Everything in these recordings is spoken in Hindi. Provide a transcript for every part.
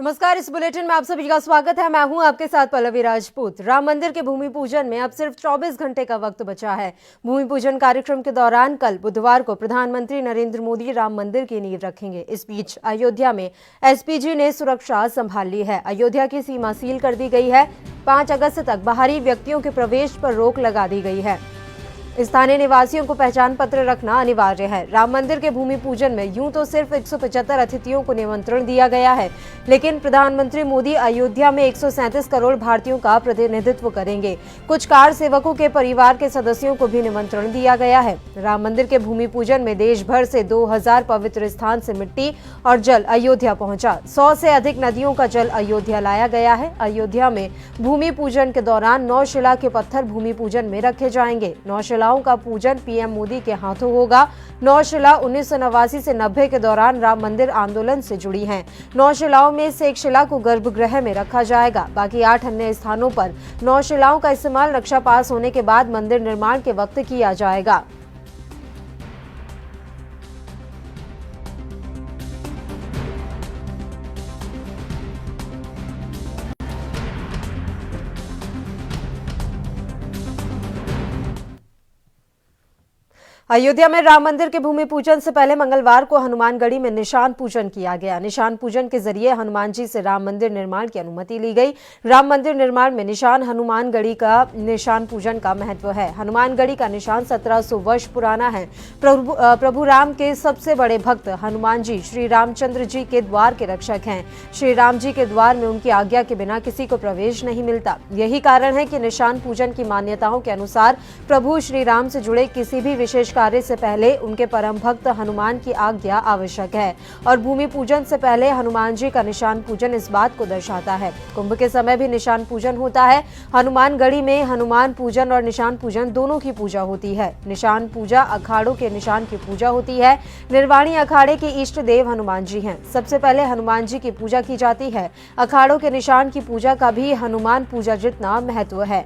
नमस्कार, इस बुलेटिन में आप सभी का स्वागत है। मैं हूं आपके साथ पल्लवी राजपूत। राम मंदिर के भूमि पूजन में अब सिर्फ 24 घंटे का वक्त बचा है। भूमि पूजन कार्यक्रम के दौरान कल बुधवार को प्रधानमंत्री नरेंद्र मोदी राम मंदिर की नींव रखेंगे। इस बीच अयोध्या में एसपीजी ने सुरक्षा संभाल ली है। अयोध्या की सीमा सील कर दी गई है। 5 अगस्त तक बाहरी व्यक्तियों के प्रवेश पर रोक लगा दी गई है। स्थानीय निवासियों को पहचान पत्र रखना अनिवार्य है। राम मंदिर के भूमि पूजन में यूं तो सिर्फ 175 अतिथियों को निमंत्रण दिया गया है, लेकिन प्रधानमंत्री मोदी अयोध्या में 137 करोड़ भारतीयों का प्रतिनिधित्व करेंगे। कुछ कार सेवकों के परिवार के सदस्यों को भी निमंत्रण दिया गया है। राम मंदिर के भूमि पूजन में देश भर से 2000 पवित्र स्थान से मिट्टी और जल अयोध्या पहुंचा। 100 से अधिक नदियों का जल अयोध्या लाया गया है। अयोध्या में भूमि पूजन के दौरान 9 शिला के पत्थर भूमि पूजन में रखे जाएंगे। 9 शिलाओं का पूजन पीएम मोदी के हाथों होगा। 9 शिला 1989 से 90 के दौरान राम मंदिर आंदोलन से जुड़ी हैं। 9 शिलाओं में से एक शिला को गर्भगृह में रखा जाएगा। बाकी 8 अन्य स्थानों पर 9 शिलाओं का इस्तेमाल नक्शा पास होने के बाद मंदिर निर्माण के वक्त किया जाएगा। अयोध्या में राम मंदिर के भूमि पूजन से पहले मंगलवार को हनुमानगढ़ी में निशान पूजन किया गया। निशान पूजन के जरिए हनुमान जी से राम मंदिर निर्माण की अनुमति ली गई। राम मंदिर निर्माण में निशान हनुमानगढ़ी का निशान पूजन का महत्व है। हनुमानगढ़ी का निशान 1700 वर्ष पुराना है। प्रभु राम के सबसे बड़े भक्त हनुमान जी श्री रामचंद्र जी के द्वार के रक्षक हैं। श्री राम जी के द्वार में उनकी आज्ञा के बिना किसी को प्रवेश नहीं मिलता। यही कारण है कि निशान पूजन की मान्यताओं के अनुसार प्रभु श्री राम से जुड़े किसी भी विशेष कार्य से पहले उनके परम भक्त हनुमान की आज्ञा आवश्यक है। और भूमि पूजन से पहले हनुमान जी का निशान पूजन इस बात को दर्शाता है। कुंभ के समय भी निशान पूजन होता है। हनुमानगढ़ी में हनुमान पूजन और निशान पूजन दोनों की पूजा होती है। निशान पूजा अखाड़ों के निशान की पूजा होती है। निर्वाणी अखाड़े के इष्ट देव हनुमान जी हैं। सबसे पहले हनुमान जी की पूजा की जाती है। अखाड़ों के निशान की पूजा का भी हनुमान पूजा जितना महत्व है।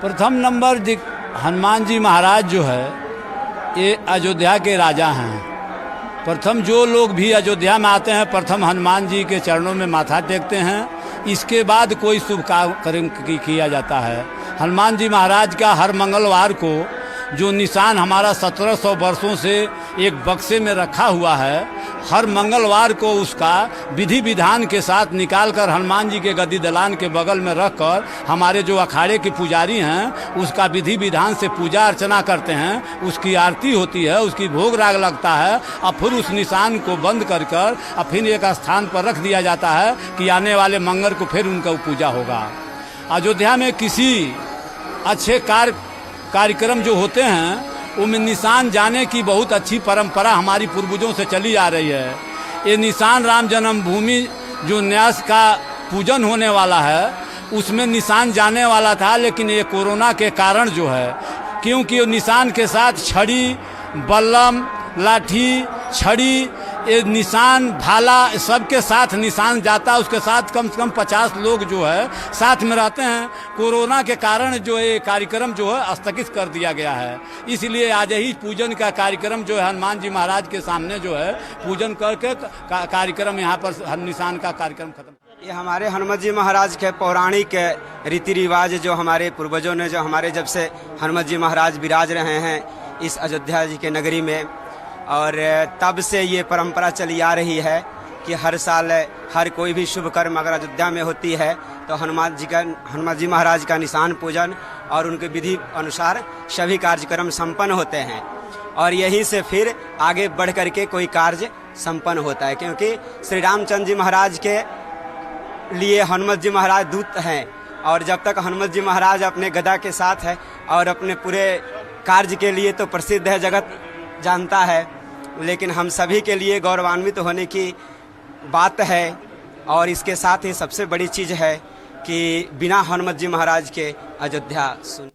प्रथम नंबर हनुमान जी महाराज जो है ये अयोध्या के राजा हैं। प्रथम जो लोग भी अयोध्या में आते हैं प्रथम हनुमान जी के चरणों में माथा टेकते हैं। इसके बाद कोई शुभ कार्य किया जाता है। हनुमान जी महाराज का हर मंगलवार को जो निशान हमारा 1700 वर्षों से एक बक्से में रखा हुआ है, हर मंगलवार को उसका विधि विधान के साथ निकालकर हनुमान जी के गद्दी दलान के बगल में रखकर हमारे जो अखाड़े के पुजारी हैं उसका विधि विधान से पूजा अर्चना करते हैं। उसकी आरती होती है, उसकी भोग राग लगता है और फिर उस निशान को बंद कर और फिर एक स्थान पर रख दिया जाता है कि आने वाले मंगल को फिर उनका पूजा होगा। अयोध्या में किसी अच्छे कार्यक्रम जो होते हैं उनमें निशान जाने की बहुत अच्छी परंपरा हमारी पूर्वजों से चली आ रही है। ये निशान राम जन्मभूमि जो न्यास का पूजन होने वाला है उसमें निशान जाने वाला था, लेकिन ये कोरोना के कारण जो है, क्योंकि ये निशान के साथ छड़ी, बल्लम, लाठी, छड़ी, ये निशान, भाला सबके साथ निशान जाता है। उसके साथ कम से कम 50 लोग जो है साथ में रहते हैं। कोरोना के कारण जो ये कार्यक्रम जो है स्थगित कर दिया गया है। इसलिए आज ही पूजन का कार्यक्रम जो है हनुमान जी महाराज के सामने जो है पूजन करके कार्यक्रम यहाँ पर निशान का कार्यक्रम खत्म। ये हमारे हनुमान जी महाराज के पौराणिक रीति रिवाज जो हमारे पूर्वजों ने जो हमारे जब से हनुमान जी महाराज विराज रहे हैं इस अयोध्या जी के नगरी में, और तब से ये परंपरा चली आ रही है कि हर साल हर कोई भी शुभ कर्म अगर अयोध्या में होती है तो हनुमान जी महाराज का निशान पूजन और उनके विधि अनुसार सभी कार्यक्रम संपन्न होते हैं। और यहीं से फिर आगे बढ़ करके कोई कार्य संपन्न होता है, क्योंकि श्री रामचंद्र जी महाराज के लिए हनुमान जी महाराज दूत हैं। और जब तक हनुमान जी महाराज अपने गदा के साथ है और अपने पूरे कार्य के लिए तो प्रसिद्ध है, जगत जानता है, लेकिन हम सभी के लिए गौरवान्वित होने की बात है। और इसके साथ ही सबसे बड़ी चीज़ है कि बिना हनुमान जी महाराज के अयोध्या सुन।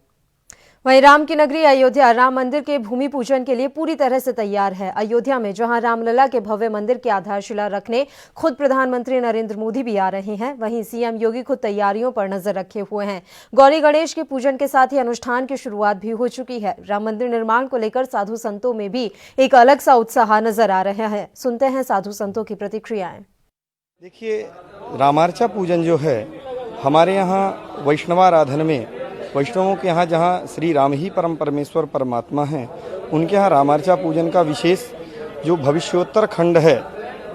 वहीं राम की नगरी अयोध्या राम मंदिर के भूमि पूजन के लिए पूरी तरह से तैयार है। अयोध्या में जहां रामलला के भव्य मंदिर की आधारशिला रखने खुद प्रधानमंत्री नरेंद्र मोदी भी आ रहे हैं, वहीं सीएम योगी खुद तैयारियों पर नजर रखे हुए हैं। गौरी गणेश के पूजन के साथ ही अनुष्ठान की शुरुआत भी हो चुकी है। राम मंदिर निर्माण को लेकर साधु संतों में भी एक अलग सा उत्साह नजर आ रहा है। सुनते हैं साधु संतों की प्रतिक्रियाएं। देखिए, रामार्चा पूजन जो है हमारे यहाँ वैष्णवाराधन में, वैष्णवों के यहाँ जहाँ श्री राम ही परम परमेश्वर परमात्मा हैं, उनके यहाँ रामार्चा पूजन का विशेष जो भविष्योत्तर खंड है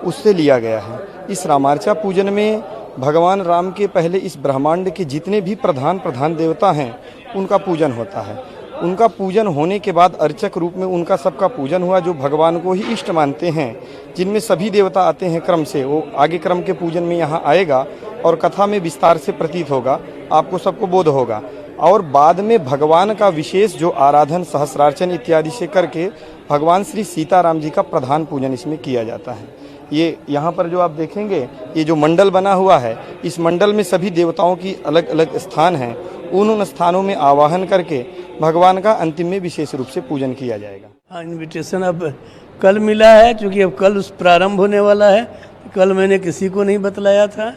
उससे लिया गया है। इस रामार्चा पूजन में भगवान राम के पहले इस ब्रह्मांड के जितने भी प्रधान देवता हैं उनका पूजन होता है। उनका पूजन होने के बाद अर्चक रूप में उनका सबका पूजन हुआ, जो भगवान को ही इष्ट मानते हैं, जिनमें सभी देवता आते हैं क्रम से। वो आगे क्रम के पूजन में यहाँ आएगा और कथा में विस्तार से प्रतीत होगा, आपको सबको बोध होगा। और बाद में भगवान का विशेष जो आराधन सहस्रार्चन इत्यादि से करके भगवान श्री सीताराम जी का प्रधान पूजन इसमें किया जाता है। ये यहाँ पर जो आप देखेंगे, ये जो मंडल बना हुआ है, इस मंडल में सभी देवताओं की अलग अलग स्थान हैं। उन स्थानों में आवाहन करके भगवान का अंतिम में विशेष रूप से पूजन किया जाएगा। हाँ, इनविटेशन अब कल मिला है, क्योंकि अब कल उस प्रारंभ होने वाला है। कल मैंने किसी को नहीं बतलाया था।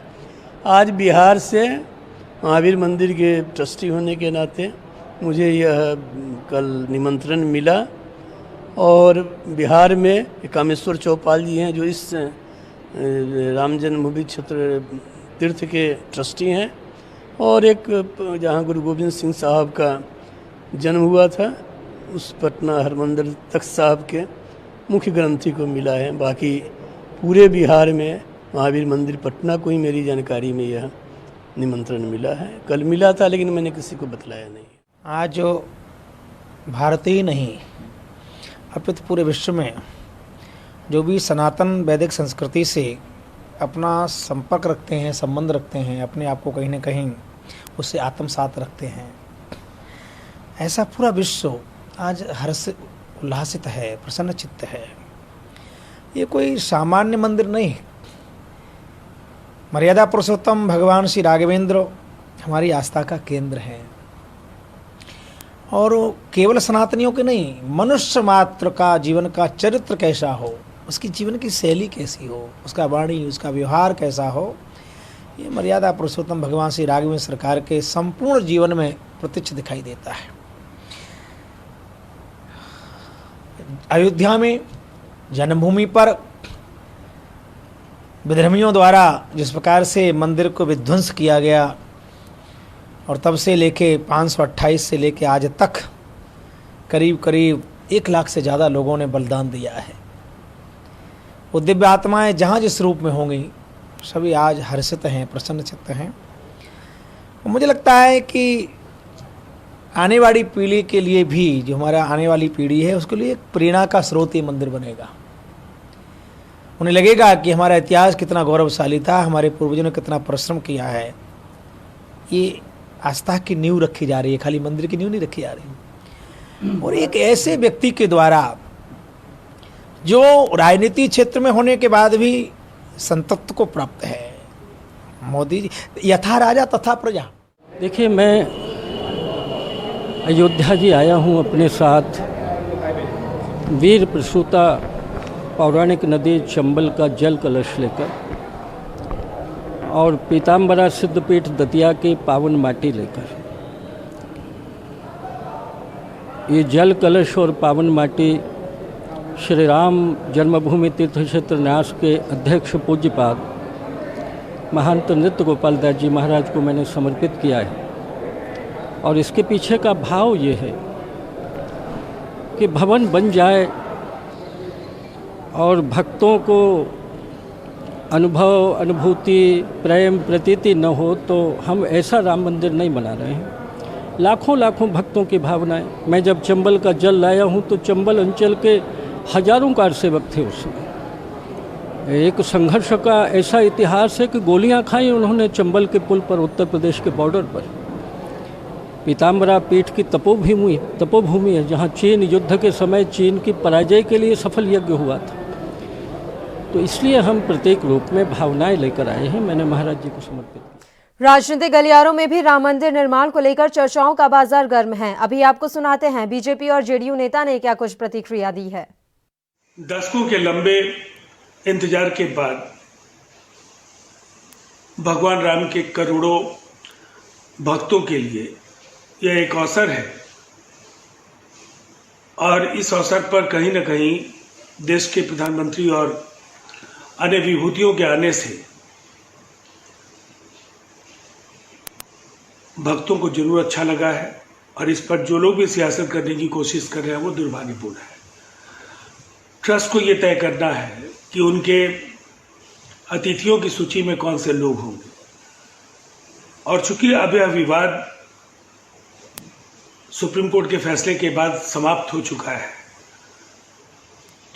आज बिहार से महावीर मंदिर के ट्रस्टी होने के नाते मुझे यह कल निमंत्रण मिला, और बिहार में कामेश्वर चौपाल जी हैं जो इस राम जन्मभूमि क्षेत्र तीर्थ के ट्रस्टी हैं, और एक जहाँ गुरु गोविंद सिंह साहब का जन्म हुआ था उस पटना हरमंदिर तख्त साहब के मुख्य ग्रंथी को मिला है। बाकी पूरे बिहार में महावीर मंदिर पटना को ही मेरी जानकारी में यह निमंत्रण मिला है। कल मिला था लेकिन मैंने किसी को बतलाया नहीं। आज जो भारत ही नहीं अपितु पूरे विश्व में जो भी सनातन वैदिक संस्कृति से अपना संपर्क रखते हैं, संबंध रखते हैं, अपने आप को कहीं न कहीं उससे आत्मसात रखते हैं, ऐसा पूरा विश्व आज हर्ष उल्लासित है, प्रसन्न चित्त है। ये कोई सामान्य मंदिर नहीं, मर्यादा पुरुषोत्तम भगवान श्री राघवेंद्र हमारी आस्था का केंद्र है। और केवल सनातनियों के नहीं, मनुष्य मात्र का जीवन का चरित्र कैसा हो, उसकी जीवन की शैली कैसी हो, उसका वाणी, उसका व्यवहार कैसा हो, ये मर्यादा पुरुषोत्तम भगवान श्री राघवेंद्र सरकार के संपूर्ण जीवन में प्रत्यक्ष दिखाई देता है। अयोध्या में जन्मभूमि पर विधर्मियों द्वारा जिस प्रकार से मंदिर को विध्वंस किया गया, और तब से लेके 528 से लेके आज तक करीब 1 लाख से ज़्यादा लोगों ने बलिदान दिया है। वो दिव्य आत्माएं जहाँ जिस रूप में होंगी सभी आज हर्षित हैं, प्रसन्न चित्त हैं। और मुझे लगता है कि आने वाली पीढ़ी के लिए भी, जो हमारा आने वाली पीढ़ी है, उसके लिए एक प्रेरणा का स्रोत ये मंदिर बनेगा। उन्हें लगेगा कि हमारा इतिहास कितना गौरवशाली था, हमारे पूर्वजों ने कितना परिश्रम किया है। ये आस्था की नींव रखी जा रही है, खाली मंदिर की नींव नहीं रखी जा रही। और एक ऐसे व्यक्ति के द्वारा जो राजनीति क्षेत्र में होने के बाद भी संतत्व को प्राप्त है, मोदी जी, यथा राजा तथा प्रजा। देखिए, मैं अयोध्या जी आया हूँ अपने साथ वीर प्रसूता पौराणिक नदी चंबल का जल कलश लेकर, और पीताम्बरा सिद्धपीठ दतिया की पावन माटी लेकर। ये जल कलश और पावन माटी श्री राम जन्मभूमि तीर्थ क्षेत्र न्यास के अध्यक्ष पूज्यपाद महंत नृत्य गोपाल दास जी महाराज को मैंने समर्पित किया है। और इसके पीछे का भाव ये है कि भवन बन जाए और भक्तों को अनुभव, अनुभूति, प्रेम, प्रतीति न हो तो हम ऐसा राम मंदिर नहीं बना रहे हैं। लाखों लाखों भक्तों की भावनाएं। मैं जब चंबल का जल लाया हूं तो चंबल अंचल के हजारों कार सेवक थे उसमें। एक संघर्ष का ऐसा इतिहास है कि गोलियां खाई उन्होंने चंबल के पुल पर, उत्तर प्रदेश के बॉर्डर पर। पीताम्बरा पीठ की तपोभूमि है, जहाँ चीन युद्ध के समय चीन की पराजय के लिए सफल यज्ञ हुआ था। तो इसलिए हम प्रत्येक रूप में भावनाएं लेकर आए हैं। मैंने महाराज जी को समर्पित किया। राजनीतिक गलियारों में भी राम मंदिर निर्माण को लेकर चर्चाओं का बाजार गर्म है। अभी आपको सुनाते हैं बीजेपी और जेडीयू नेता ने क्या कुछ प्रतिक्रिया दी है। दशकों के लंबे इंतजार के बाद भगवान राम के करोड़ों भक्तों के लिए यह एक अवसर है और इस अवसर पर कहीं न कहीं देश के प्रधानमंत्री और अन्य विभूतियों के आने से भक्तों को जरूर अच्छा लगा है और इस पर जो लोग भी सियासत करने की कोशिश कर रहे हैं वो दुर्भाग्यपूर्ण है। ट्रस्ट को ये तय करना है कि उनके अतिथियों की सूची में कौन से लोग होंगे और चूंकि अब यह विवाद सुप्रीम कोर्ट के फैसले के बाद समाप्त हो चुका है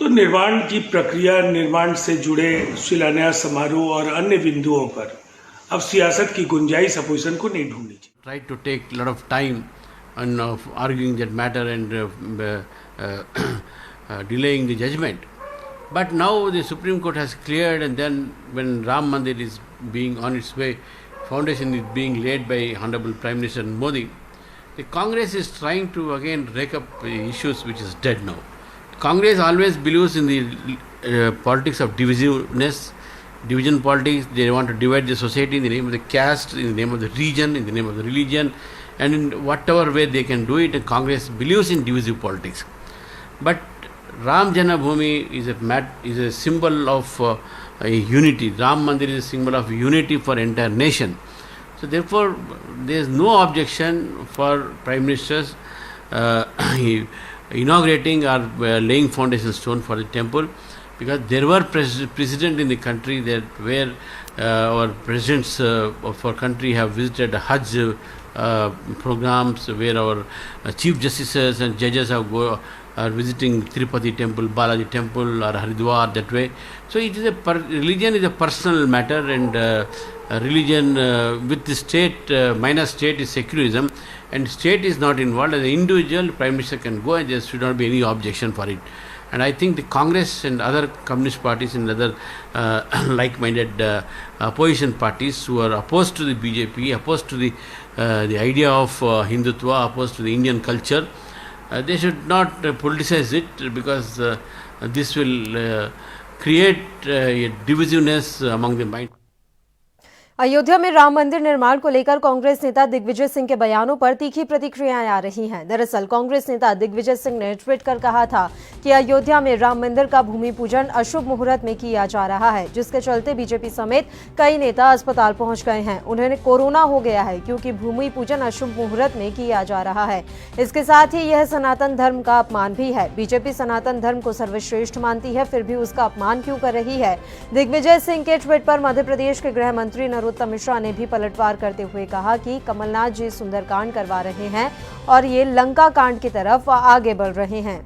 तो निर्माण की प्रक्रिया, निर्माण से जुड़े शिलान्यास समारोह और अन्य बिंदुओं पर अब सियासत की गुंजाइश अपोजिशन को नहीं ढूंढनी चाहिए। Tried to take a lot of time on arguing that matter and delaying the judgment. But now the Supreme Court has cleared, and then when Ram Mandir is being on its way, foundation is being laid by Honorable Prime Minister Modi, the Congress is trying to again rake up issues which is dead now. Congress always believes in the politics of divisiveness, division politics. They want to divide the society in the name of the caste, in the name of the region, in the name of the religion, and in whatever way they can do it. And Congress believes in divisive politics. But Ram Janabhoomi is a symbol of unity. Ram Mandir is a symbol of unity for entire nation. So therefore, there is no objection for Prime Ministers inaugurating or laying foundation stone for the temple, because there were precedent in the country that where our presidents of our country have visited Hajj programs, where our chief justices and judges are visiting Tirupati temple, Balaji temple or Haridwar, that way. So it is religion is a personal matter, and religion with the state, minus state is secularism, and state is not involved. As an individual, Prime Minister can go and there should not be any objection for it. And I think the Congress and other communist parties and other like-minded opposition parties who are opposed to the BJP, opposed to the idea of Hindutva, opposed to the Indian culture, they should not politicize it, because this will create a divisiveness among the mind. Ayodhya में राम मंदिर निर्माण को लेकर कांग्रेस नेता दिग्विजय सिंह के बयानों पर तीखी प्रतिक्रियाएं आ रही हैं। दरअसल कांग्रेस नेता दिग्विजय सिंह ने ट्वीट कर कहा था कि अयोध्या में राम मंदिर का भूमि पूजन अशुभ मुहूर्त में किया जा रहा है, जिसके चलते बीजेपी समेत कई नेता अस्पताल पहुंच गए हैं। उन्हें कोरोना हो गया है क्योंकि भूमि पूजन अशुभ मुहूर्त में किया जा रहा है। इसके साथ ही यह सनातन धर्म का अपमान भी है। बीजेपी सनातन धर्म को सर्वश्रेष्ठ मानती है, फिर भी उसका अपमान क्यों कर रही है। दिग्विजय सिंह के ट्वीट पर मध्य प्रदेश के गृह मंत्री नरोत्तम मिश्रा ने भी पलटवार करते हुए कहा कि कमलनाथ जी सुंदरकांड करवा रहे हैं और ये लंका कांड की तरफ आगे बढ़ रहे हैं।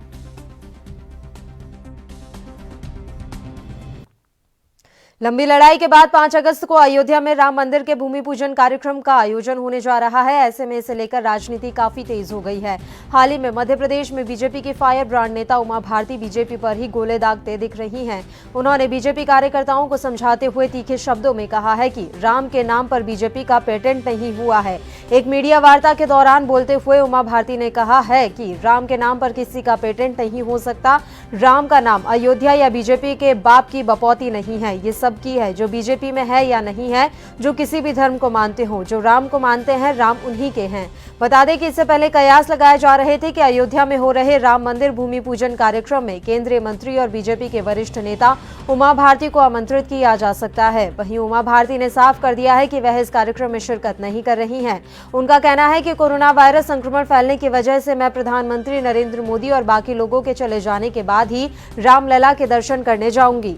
लंबी लड़ाई के बाद 5 अगस्त को अयोध्या में राम मंदिर के भूमि पूजन कार्यक्रम का आयोजन होने जा रहा है। ऐसे में इसे लेकर राजनीति काफी तेज हो गई है। हाल ही में मध्य प्रदेश में बीजेपी की फायर ब्रांड नेता उमा भारती बीजेपी पर ही गोले दागते दिख रही हैं। उन्होंने बीजेपी कार्यकर्ताओं को समझाते हुए तीखे शब्दों में कहा है कि राम के नाम पर बीजेपी का पेटेंट नहीं हुआ है। एक मीडिया वार्ता के दौरान बोलते हुए उमा भारती ने कहा है कि राम के नाम पर किसी का पेटेंट नहीं हो सकता। राम का नाम अयोध्या या बीजेपी के बाप की बपौती नहीं है, ये सब की है, जो बीजेपी में है या नहीं है, जो किसी भी धर्म को मानते हो, जो राम को मानते हैं, राम उन्हीं के हैं। बता दें कि इससे पहले कयास लगाए जा रहे थे कि अयोध्या में हो रहे राम मंदिर भूमि पूजन कार्यक्रम में केंद्रीय मंत्री और बीजेपी के वरिष्ठ नेता उमा भारती को आमंत्रित किया जा सकता है। वहीं उमा भारती ने साफ कर दिया है कि वह इस कार्यक्रम में शिरकत नहीं कर रही हैं। उनका कहना है कि कोरोना वायरस संक्रमण फैलने की वजह से मैं प्रधानमंत्री नरेंद्र मोदी और बाकी लोगों के चले जाने के बाद ही रामलला के दर्शन करने जाऊंगी।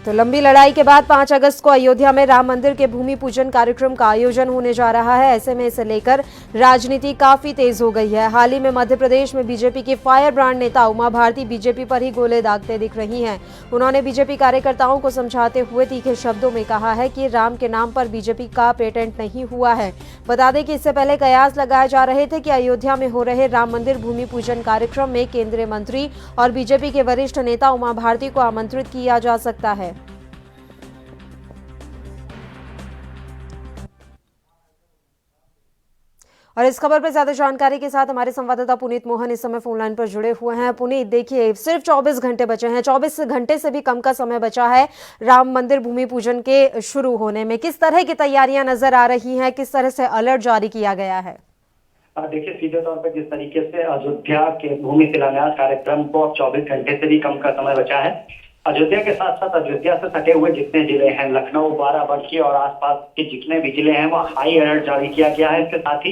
तो लंबी लड़ाई के बाद 5 अगस्त को अयोध्या में राम मंदिर के भूमि पूजन कार्यक्रम का आयोजन होने जा रहा है। ऐसे में इसे लेकर राजनीति काफी तेज हो गई है। हाल ही में मध्य प्रदेश में बीजेपी की फायर ब्रांड नेता उमा भारती बीजेपी पर ही गोले दागते दिख रही हैं। उन्होंने बीजेपी कार्यकर्ताओं को समझाते हुए तीखे शब्दों में कहा है कि राम के नाम पर बीजेपी का पेटेंट नहीं हुआ है। बता दें कि इससे पहले कयास लगाए जा रहे थे कि अयोध्या में हो रहे राम मंदिर भूमि पूजन कार्यक्रम में केंद्रीय मंत्री और बीजेपी के वरिष्ठ नेता उमा भारती को आमंत्रित किया जा सकता है। और इस खबर पर ज्यादा जानकारी के साथ हमारे संवाददाता पुनीत मोहन इस समय फोन लाइन पर जुड़े हुए हैं। पुनीत, देखिए सिर्फ 24 घंटे बचे हैं, 24 घंटे से भी कम का समय बचा है राम मंदिर भूमि पूजन के शुरू होने में। किस तरह की तैयारियां नजर आ रही हैं, किस तरह से अलर्ट जारी किया गया है? देखिए, सीधे तौर पर जिस तरीके से अयोध्या के भूमि शिलान्यास कार्यक्रम को अब 24 घंटे से भी कम का समय बचा है, अयोध्या के साथ साथ अयोध्या से सटे हुए जितने जिले हैं, लखनऊ, बाराबंकी और आसपास के जितने भी जिले हैं, वहाँ हाई अलर्ट जारी किया गया है। इसके साथ ही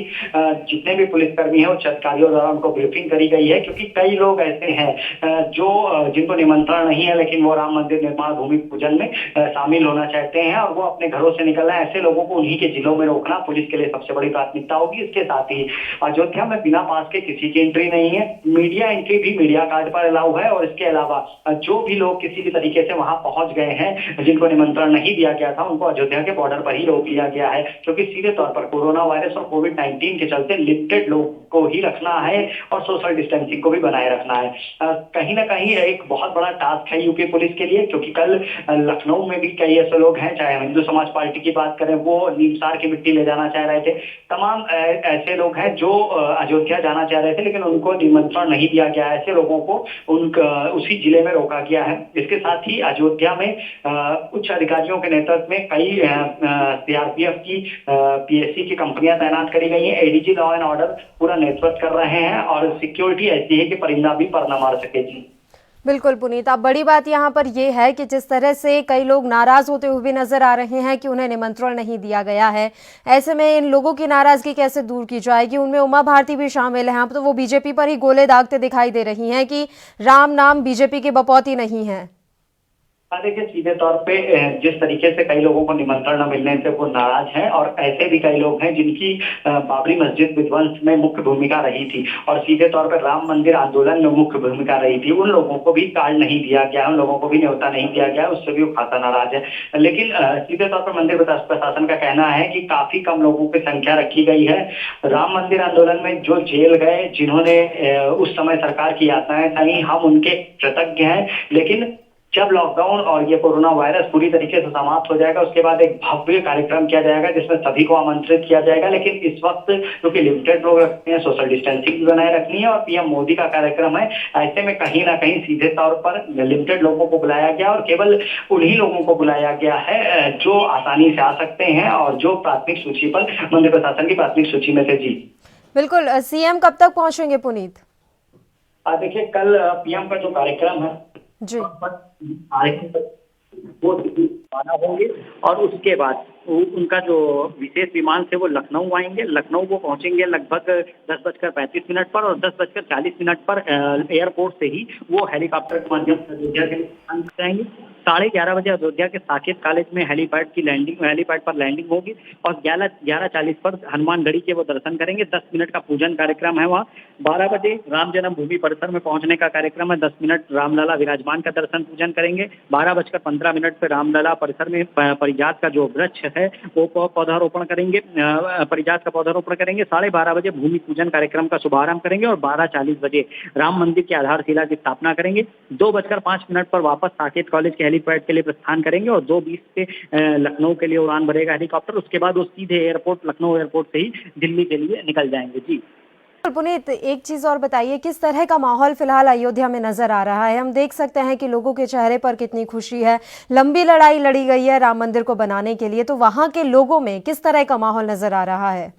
जितने भी पुलिसकर्मी हैं, उच्च अधिकारियों द्वारा उनको ब्रीफिंग करी गई है, क्योंकि कई लोग ऐसे हैं जो जिनको निमंत्रण नहीं है लेकिन वो राम मंदिर निर्माण भूमि पूजन में शामिल होना चाहते हैं और वो अपने घरों से निकल रहे हैं। ऐसे लोगों को उन्हीं के जिलों में रोकना पुलिस के लिए सबसे बड़ी प्राथमिकता होगी। इसके साथ ही अयोध्या में बिना पास के किसी की एंट्री नहीं है, मीडिया एंट्री भी मीडिया कार्ड पर अलाउ है। और इसके अलावा जो भी लोग किसी भी तरीके से वहां पहुंच गए हैं जिनको निमंत्रण नहीं दिया गया था, उनको अयोध्या के बॉर्डर पर ही रोक लिया गया है, क्योंकि सीधे तौर पर कोरोना वायरस और कोविड-19 के चलते लिमिटेड लोग को ही रखना है और सोशल डिस्टेंसिंग को भी बनाए रखना है। कहीं ना कहीं एक बहुत बड़ा टास्क है यूपी पुलिस के लिए, क्योंकि कल लखनऊ में भी कई ऐसे लोग हैं, चाहे हिंदू समाज पार्टी की बात करें, वो नीमसार की मिट्टी ले जाना चाह रहे थे। तमाम ऐसे लोग हैं जो अयोध्या जाना चाह रहे थे लेकिन उनको निमंत्रण नहीं दिया गया। ऐसे लोगों को उसी जिले में रोका गया है। इसके साथ ही अयोध्या में उच्च अधिकारियों के नेतृत्व में कई सीआरपीएफ की पीएससी की कंपनियां तैनात करी गई हैं। एडीजी लॉ एंड ऑर्डर पूरा नेतृत्व कर रहे हैं और सिक्योरिटी ऐसी है कि परिंदा भी पर न मार सके। जी बिल्कुल पुनीत, अब बड़ी बात यहाँ पर यह है कि जिस तरह से कई लोग नाराज होते हुए भी नजर आ रहे हैं कि उन्हें निमंत्रण नहीं दिया गया है, ऐसे में इन लोगों की नाराजगी कैसे दूर की जाएगी? उनमें उमा भारती भी शामिल है। अब तो वो बीजेपी पर ही गोले दागते दिखाई दे रही हैं कि राम नाम बीजेपी की बपौती नहीं है। देखिए, सीधे तौर पे जिस तरीके से कई लोगों को निमंत्रण न मिलने से वो नाराज हैं और ऐसे भी कई लोग हैं जिनकी बाबरी मस्जिद विध्वंस में मुख्य भूमिका रही थी और सीधे तौर पर राम मंदिर आंदोलन में मुख्य भूमिका रही थी। उन लोगों को भी कार्ड नहीं दिया गया, उन लोगों को भी न्योता नहीं दिया गया, उससे भी वो खासा नाराज है। लेकिन सीधे तौर पर मंदिर प्रशासन का कहना है कि काफी कम लोगों की संख्या रखी गई है। राम मंदिर आंदोलन में जो जेल गए, जिन्होंने उस समय सरकार की यातनाएं सही, हम उनके कृतज्ञ हैं। लेकिन जब लॉकडाउन और ये कोरोना वायरस पूरी तरीके से समाप्त हो जाएगा, उसके बाद एक भव्य कार्यक्रम किया जाएगा जिसमें सभी को आमंत्रित किया जाएगा। लेकिन इस वक्त क्योंकि लिमिटेड लोग रखते हैं, सोशल डिस्टेंसिंग भी बनाए रखनी है और पीएम मोदी का कार्यक्रम है, ऐसे में कहीं ना कहीं सीधे तौर पर लिमिटेड लोगों को बुलाया गया और केवल उन्हीं लोगों को बुलाया गया है जो आसानी से आ सकते हैं और जो प्राथमिक सूची पर, मंदिर प्रशासन की प्राथमिक सूची में थे। जी बिल्कुल, सीएम कब तक पहुंचेंगे पुनीत? देखिए, कल पीएम का जो कार्यक्रम है जी वो रवाना होंगे और उसके बाद उनका जो विशेष विमान से वो लखनऊ आएंगे। लखनऊ वो पहुंचेंगे लगभग 10:35 पर और 10:40 पर एयरपोर्ट से ही वो हेलीकॉप्टर के माध्यम से अयोध्या के लिए जाएंगे। 11:30 बजे अयोध्या के साकेत कॉलेज में हेलीपैड पर लैंडिंग होगी और 11:40 पर हनुमानगढ़ी के वो दर्शन करेंगे। 10 मिनट का पूजन कार्यक्रम है वहाँ। 12 बजे राम जन्मभूमि परिसर में पहुंचने का कार्यक्रम है। 10 मिनट रामलला विराजमान का दर्शन पूजन करेंगे। 12:15 पर रामलला परिसर में परिजात का जो वृक्ष है वो पौधारोपण करेंगे, परिजात का पौधारोपण करेंगे। 12:30 बजे भूमि पूजन कार्यक्रम का शुभारंभ करेंगे और 12:40 बजे राम मंदिर की आधारशिला की स्थापना करेंगे। 2:05 पर वापस साकेत कॉलेज के हेलीपैड के लिए प्रस्थान करेंगे और 2:20 पे लखनऊ के लिए उड़ान भरेगा हेलीकॉप्टर। उसके बाद वो सीधे लखनऊ एयरपोर्ट से ही दिल्ली के लिए निकल जाएंगे। जी पुनीत, एक चीज और बताइए, किस तरह का माहौल फिलहाल अयोध्या में नजर आ रहा है? हम देख सकते हैं कि लोगों के चेहरे पर कितनी खुशी है। लंबी लड़ाई लड़ी गई है राम मंदिर को बनाने के लिए, तो वहां के लोगों में किस तरह का माहौल नजर आ रहा है?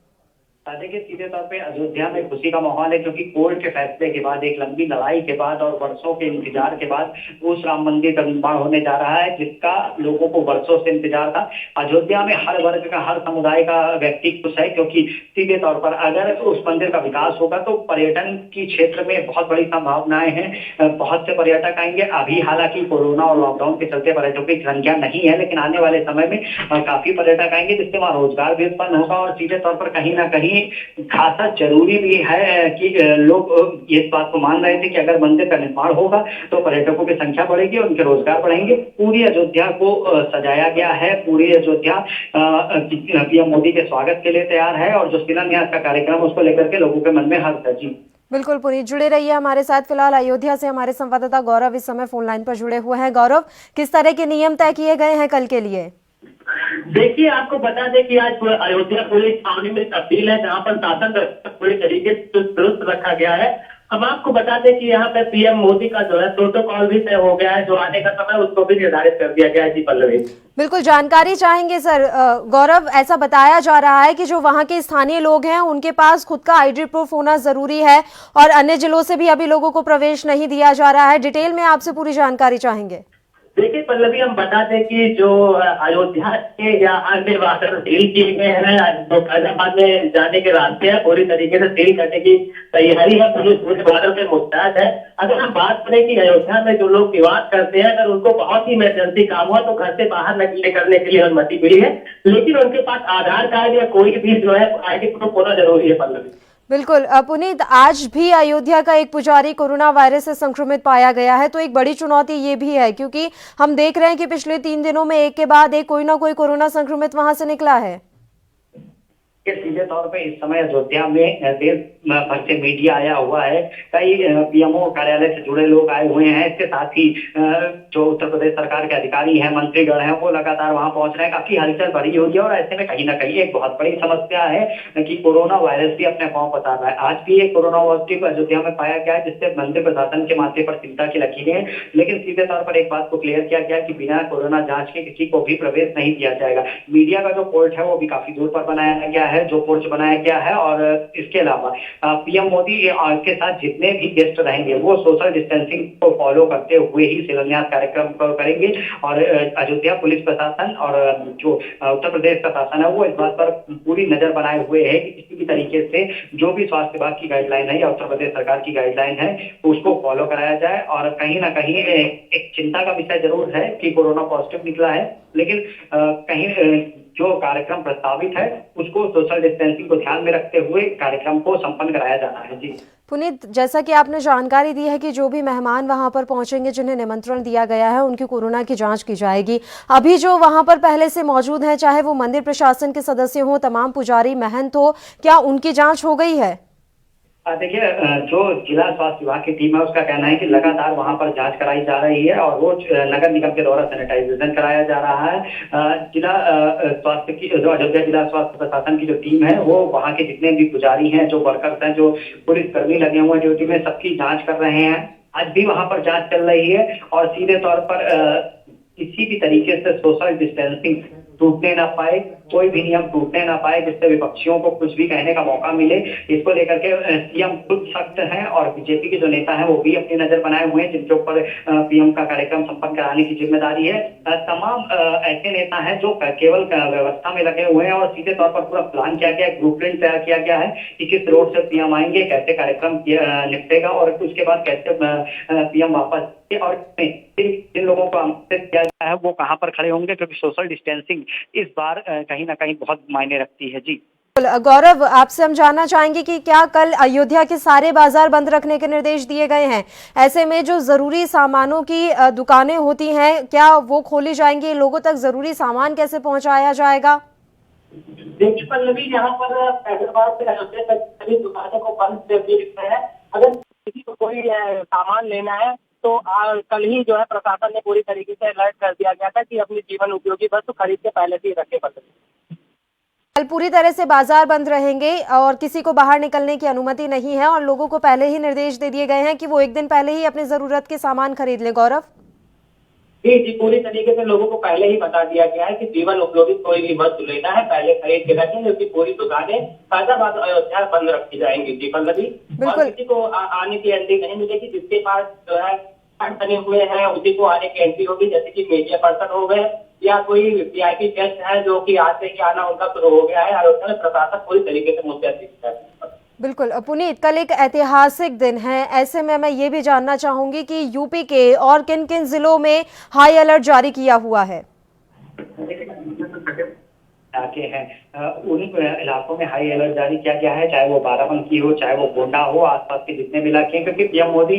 देखिए, सीधे तौर पे अयोध्या में खुशी का माहौल है, क्योंकि कोर्ट के फैसले के बाद, एक लंबी लड़ाई के बाद और वर्षों के इंतजार के बाद उस राम मंदिर का निर्माण होने जा रहा है, जिसका लोगों को वर्षों से इंतजार था। अयोध्या में हर वर्ग का, हर समुदाय का व्यक्ति खुश है, क्योंकि सीधे तौर पर अगर उस मंदिर का विकास होगा तो पर्यटन की क्षेत्र में बहुत बड़ी संभावनाएं हैं। बहुत से पर्यटक आएंगे। अभी हालांकि कोरोना और लॉकडाउन के चलते पर्यटकों की संख्या नहीं है, लेकिन आने वाले समय में काफी पर्यटक आएंगे, जिससे वहां रोजगार भी उत्पन्न होगा। और सीधे तौर पर कहीं ना कहीं खासा जरूरी भी है कि लोग इस बात को मान रहे थे कि अगर मंदिर का निर्माण होगा तो पर्यटकों की संख्या बढ़ेगी और उनके रोजगार बढ़ेंगे। पूरी अयोध्या को सजाया गया है। पूरी अयोध्या पीएम मोदी के स्वागत के लिए तैयार है, और जो शिलान्यास का कार्यक्रम उसको लेकर के लोगों के मन में हर्ष है। जी बिल्कुल पुनीत, जुड़े रहिए हमारे साथ। फिलहाल अयोध्या से हमारे संवाददाता गौरव इस समय फोन लाइन पर जुड़े हुए हैं। गौरव, किस तरह के नियम तय किए गए हैं कल के लिए? देखिए, आपको बता दें कि आज अयोध्या पुलिस छावनी में तब्दील है, जहां पर शासन पूरी तरीके से दुरुस्त रखा गया है। हम आपको बता दें कि यहाँ पे पीएम मोदी का जो है प्रोटोकॉल भी तय हो गया है, जो आने का समय उसको भी निर्धारित कर दिया गया है। जी पल्लवी, बिल्कुल जानकारी चाहेंगे सर। गौरव, ऐसा बताया जा रहा है कि जो वहाँ के स्थानीय लोग हैं उनके पास खुद का आईडी प्रूफ होना जरूरी है, और अन्य जिलों से भी अभी लोगों को प्रवेश नहीं दिया जा रहा है। डिटेल में आपसे पूरी जानकारी चाहेंगे। देखिए पल्लवी, हम बता दें कि जो अयोध्या के या अन्य वाटर सील किए गए हैं, तो फैजाबाद में जाने के रास्ते हैं, पूरी तरीके से सील करने की तैयारी है। पुलिस पूरे बादल में मुस्तैद है। अगर हम बात करें कि अयोध्या में जो लोग निवास करते हैं, अगर उनको बहुत ही इमरजेंसी काम हुआ तो घर से बाहर निकलने करने के लिए अनुमति मिली है, लेकिन उनके पास आधार कार्ड या कोई भी जो है आईडी प्रूफ होना जरूरी है। पल्लवी, बिल्कुल पुनीत, आज भी अयोध्या का एक पुजारी कोरोना वायरस से संक्रमित पाया गया है, तो एक बड़ी चुनौती ये भी है, क्योंकि हम देख रहे हैं कि पिछले 3 दिनों में एक के बाद एक कोई ना कोई कोरोना संक्रमित वहां से निकला है। सीधे तौर पे इस समय अयोध्या में देश भर से मीडिया आया हुआ है। कई पीएमओ कार्यालय से जुड़े लोग आए हुए हैं। इसके साथ ही जो उत्तर प्रदेश सरकार के अधिकारी हैं, मंत्रीगण हैं, वो लगातार वहां पहुंच रहे हैं। काफी हलचल बढ़ी हुई है, और ऐसे में कहीं ना कहीं एक बहुत बड़ी समस्या है कि कोरोना वायरस भी अपने पांव पसार रहा है। आज भी एक कोरोना पॉजिटिव अयोध्या में पाया गया है, जिससे मंदिर प्रशासन के माथे पर चिंता की लकीरें हैं। लेकिन सीधे तौर पर एक बात को क्लियर किया गया कि बिना कोरोना जांच के किसी को भी प्रवेश नहीं दिया जाएगा। मीडिया का जो पोर्ट है वो भी काफी दूर पर बनाया गया है, जो पोर्च बनाया गया है। और इसके अलावा पीएम मोदी के साथ जितने भी गेस्ट रहेंगे वो सोशल डिस्टेंसिंग को फॉलो करते हुए ही शिलान्यास कार्यक्रम को करेंगे। और अयोध्या पुलिस प्रशासन और जो उत्तर प्रदेश प्रशासन है वो इस बात पर पूरी नजर बनाए हुए है कि किसी भी तरीके से जो भी स्वास्थ्य विभाग की गाइडलाइन है या उत्तर प्रदेश सरकार की गाइडलाइन है उसको फॉलो कराया जाए। और कहीं ना कहीं एक चिंता का विषय जरूर है कि कोरोना पॉजिटिव निकला है, लेकिन कहीं जो कार्यक्रम प्रस्तावित है उसको सोशल डिस्टेंसिंग को ध्यान में रखते हुए कार्यक्रम को संपन्न कराया जाना है। जी पुनीत, जैसा कि आपने जानकारी दी है कि जो भी मेहमान वहां पर पहुंचेंगे, जिन्हें निमंत्रण दिया गया है, उनकी कोरोना की जांच की जाएगी। अभी जो वहां पर पहले से मौजूद हैं, चाहे वो मंदिर प्रशासन के सदस्य हो, तमाम पुजारी महंत हो, क्या उनकी जांच हो गई है? देखिए, जो जिला स्वास्थ्य विभाग की टीम है उसका कहना है कि लगातार वहां पर जांच कराई जा रही है, और वो नगर निगम के द्वारा सैनिटाइजेशन कराया जा रहा है। जिला स्वास्थ्य की जो अयोध्या जिला स्वास्थ्य प्रशासन की जो टीम है वो वहां के जितने भी पुजारी हैं, जो वर्कर्स हैं, जो पुलिसकर्मी लगे हुए हैं ड्यूटी में, सबकी जाँच कर रहे हैं। आज भी वहां पर जाँच चल रही है, और सीधे तौर पर किसी भी तरीके से सोशल डिस्टेंसिंग टूटने ना पाए, कोई भी नियम टूटने ना पाए, जिससे विपक्षियों को कुछ भी कहने का मौका मिले। इसको लेकर के सीएम खुद सख्त हैं, और बीजेपी के जो नेता हैं वो भी अपनी नजर बनाए हुए हैं, जिनके ऊपर पीएम का कार्यक्रम संपन्न कराने की जिम्मेदारी है। तमाम ऐसे नेता हैं जो केवल व्यवस्था में लगे हुए हैं, और सीधे तौर पर पूरा प्लान किया गया है, ब्लू प्रिंट तैयार किया गया है कि किस रोड से पीएम आएंगे, कैसे कार्यक्रम निपटेगा, और उसके बाद कैसे पीएम वापस, और जिन लोगों को आमंत्रित किया गया है वो कहाँ पर खड़े होंगे, क्योंकि सोशल डिस्टेंसिंग इस बार कहीं ना कहीं बहुत मायने रखती है। जी गौरव, आपसे हम जानना चाहेंगे कि क्या कल अयोध्या के सारे बाजार बंद रखने के निर्देश दिए गए हैं? ऐसे में जो जरूरी सामानों की दुकानें होती हैं, क्या वो खोली जाएंगी? लोगों तक जरूरी सामान कैसे पहुंचाया जाएगा? देखिए पल्लवी, यहाँ पर फैजाबाद से अयोध्या तक सभी दुकानों को बंद कर दिया गया है। अगर किसी को कोई सामान लेना है तो कल ही जो है प्रशासन ने पूरी तरीके से अलर्ट कर दिया गया था कि अपनी जीवन उपयोगी वस्तु खरीद के पहले से ही रखे। कल पूरी तरह से बाजार बंद रहेंगे और किसी को बाहर निकलने की अनुमति नहीं है, और लोगों को पहले ही निर्देश दे दिए गए हैं कि वो एक दिन पहले ही अपनी जरूरत के सामान खरीद ले। गौरव, जी, पूरी तरीके से लोगों को पहले ही बता दिया गया है कि जीवन उपयोगी कोई भी वस्तु लेना है पहले खरीद के रखें, क्योंकि पूरी दुकानें फैजाबाद अयोध्या बंद रखी जाएंगी। जी पल्लवी, और किसी को आने की एंट्री नहीं मिलेगी। जिसके पास जो है कार्ड बने हुए हैं उसी को आने की एंट्री होगी, जैसे कि मीडिया पर्सन हो गए या कोई वीआईपी गेस्ट है जो कि आज से ही आना उनका शुरू हो गया है। अयोध्या में प्रशासन पूरी तरीके से मुस्तैद है। बिल्कुल पुनीत, कल एक ऐतिहासिक दिन है, ऐसे में मैं ये भी जानना चाहूंगी कि यूपी के और किन किन जिलों में हाई अलर्ट जारी किया हुआ है? इलाके हैं उन इलाकों में हाई अलर्ट जारी किया गया है, चाहे वो बाराबंकी हो, चाहे वो गोंडा हो, आसपास के जितने भी इलाके हैं, क्योंकि पीएम मोदी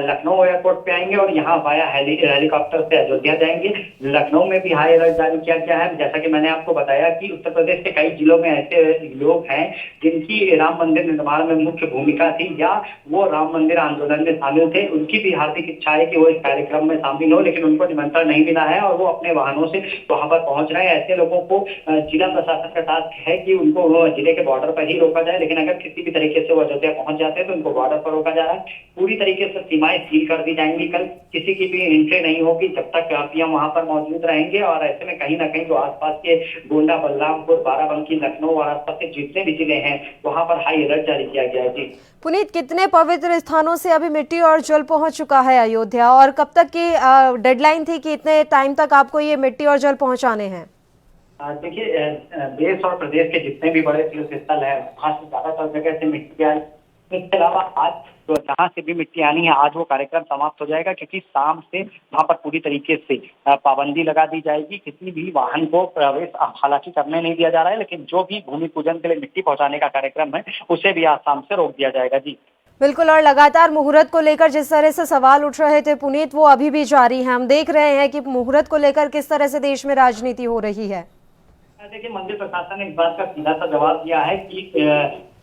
लखनऊ एयरपोर्ट पे आएंगे और यहाँ वाया हेलीकॉप्टर से अयोध्या जाएंगे। लखनऊ में भी हाई अलर्ट जारी किया गया है। जैसा कि मैंने आपको बताया कि उत्तर प्रदेश के कई जिलों में ऐसे लोग हैं जिनकी राम मंदिर निर्माण में मुख्य भूमिका थी या वो राम मंदिर आंदोलन में शामिल थे। उनकी भी हार्दिक इच्छा है कि वो इस कार्यक्रम में शामिल हो, लेकिन उनको निमंत्रण नहीं मिला है और वो अपने वाहनों से वहां पर पहुंच रहे हैं। ऐसे लोगों को जिला प्रशासन का टास्क है कि उनको जिले के बॉर्डर पर ही रोका जाए, लेकिन अगर किसी भी तरीके से वो अयोध्या पहुंच जाते हैं तो उनको बॉर्डर पर रोका जा रहा है। पूरी तरीके से सीमाएं सील कर दी जाएंगी। कल किसी की भी एंट्री नहीं होगी जब तक पीएम वहां पर मौजूद रहेंगे। और ऐसे में कहीं ना कहीं जो आसपास के गोंडा, बलरामपुर, बाराबंकी, लखनऊ और आसपास के जितने भी जिले हैं वहां पर हाई अलर्ट जारी किया गया है। जी पुनीत, कितने पवित्र स्थानों से अभी मिट्टी और जल पहुंच चुका है अयोध्या, और कब तक की डेडलाइन थी कि इतने टाइम तक आपको ये मिट्टी और जल पहुंचाने हैं? देखिए, देश और प्रदेश के जितने भी बड़े तीर्थ स्थल है वहां से ज्यादातर जगह से मिट्टी आई। इसके अलावा आज तो जहाँ से भी मिट्टी आनी है आज वो कार्यक्रम समाप्त हो जाएगा, क्योंकि शाम से वहाँ पर पूरी तरीके से पाबंदी लगा दी जाएगी। किसी भी वाहन को प्रवेश हालांकि करने नहीं दिया जा रहा है, लेकिन जो भी भूमि पूजन के लिए मिट्टी पहुँचाने का कार्यक्रम है उसे भी आज शाम से रोक दिया जाएगा। जी बिल्कुल, और लगातार मुहूर्त को लेकर जिस तरह से सवाल उठ रहे थे पुनीत, वो अभी भी जारी है। हम देख रहे हैं कि मुहूर्त को लेकर किस तरह से देश में राजनीति हो रही है। देखिए, मंदिर प्रशासन ने इस बात का सीधा सा जवाब दिया है कि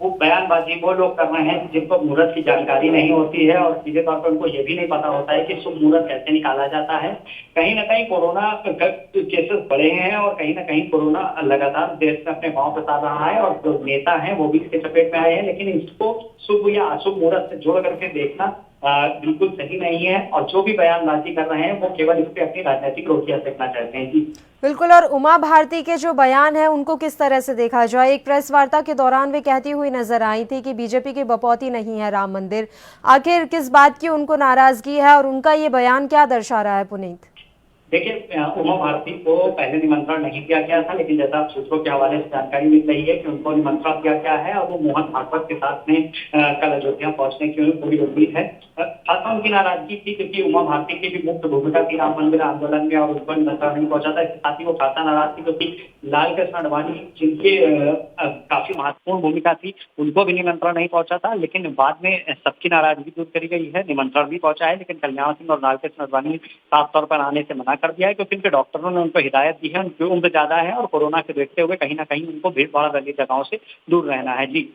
वो बयानबाजी वो लोग कर रहे हैं जिनको मुहूर्त की जानकारी नहीं होती है और सीधे तौर पर उनको ये भी नहीं पता होता है कि शुभ मुहूर्त कैसे निकाला जाता है। कहीं ना कहीं कोरोना केसेस बढ़े हैं और कहीं ना कहीं कोरोना लगातार देश में अपने पांव पसार रहा है और जो नेता हैं वो भी इसके चपेट में आए हैं। लेकिन इसको शुभ या अशुभ मुहूर्त से जोड़ करके देखना बिल्कुल सही नहीं है और जो भी बयानबाजी कर रहे हैं वो केवल इस पे अपनी राजनीतिक रोटियां सेकना चाहते हैं। जी बिल्कुल, और उमा भारती के जो बयान है उनको किस तरह से देखा जाए? एक प्रेस वार्ता के दौरान वे कहती हुई नजर आई थी कि बीजेपी की बपौती नहीं है राम मंदिर। आखिर किस बात की उनको नाराजगी है और उनका ये बयान क्या दर्शा रहा है पुनीत? देखिए, उमा भारती को पहले निमंत्रण नहीं दिया गया था, लेकिन जैसा आप सूत्रों के हवाले से जानकारी मिल रही है कि उनको निमंत्रण दिया गया है और वो मोहन भागवत के साथ में कल अयोध्या पहुंचने की पूरी उम्मीद है। खासा उनकी नाराजगी थी क्योंकि उमा भारती की भी मुख्य भूमिका थी राम मंदिर आंदोलन में और उनको निमंत्रण नहीं पहुंचा था। इसके साथ ही वो खासा नाराज थी क्योंकि लाल कृष्ण आडवाणी जिनके काफी महत्वपूर्ण भूमिका थी उनको भी निमंत्रण नहीं पहुंचा था। लेकिन बाद में सबकी नाराजगी दूर करी गई है, निमंत्रण भी पहुंचा है, लेकिन कल्याण सिंह और लाल कृष्ण आडवाणी साफ तौर पर आने से मना कर दिया है क्योंकि उनके डॉक्टरों ने उनको हिदायत दी है। उनकी उम्र ज्यादा है और कोरोना के देखते हुए कहीं ना कहीं उनको भीड़ भाड़ वाली जगहों से दूर रहना है। जी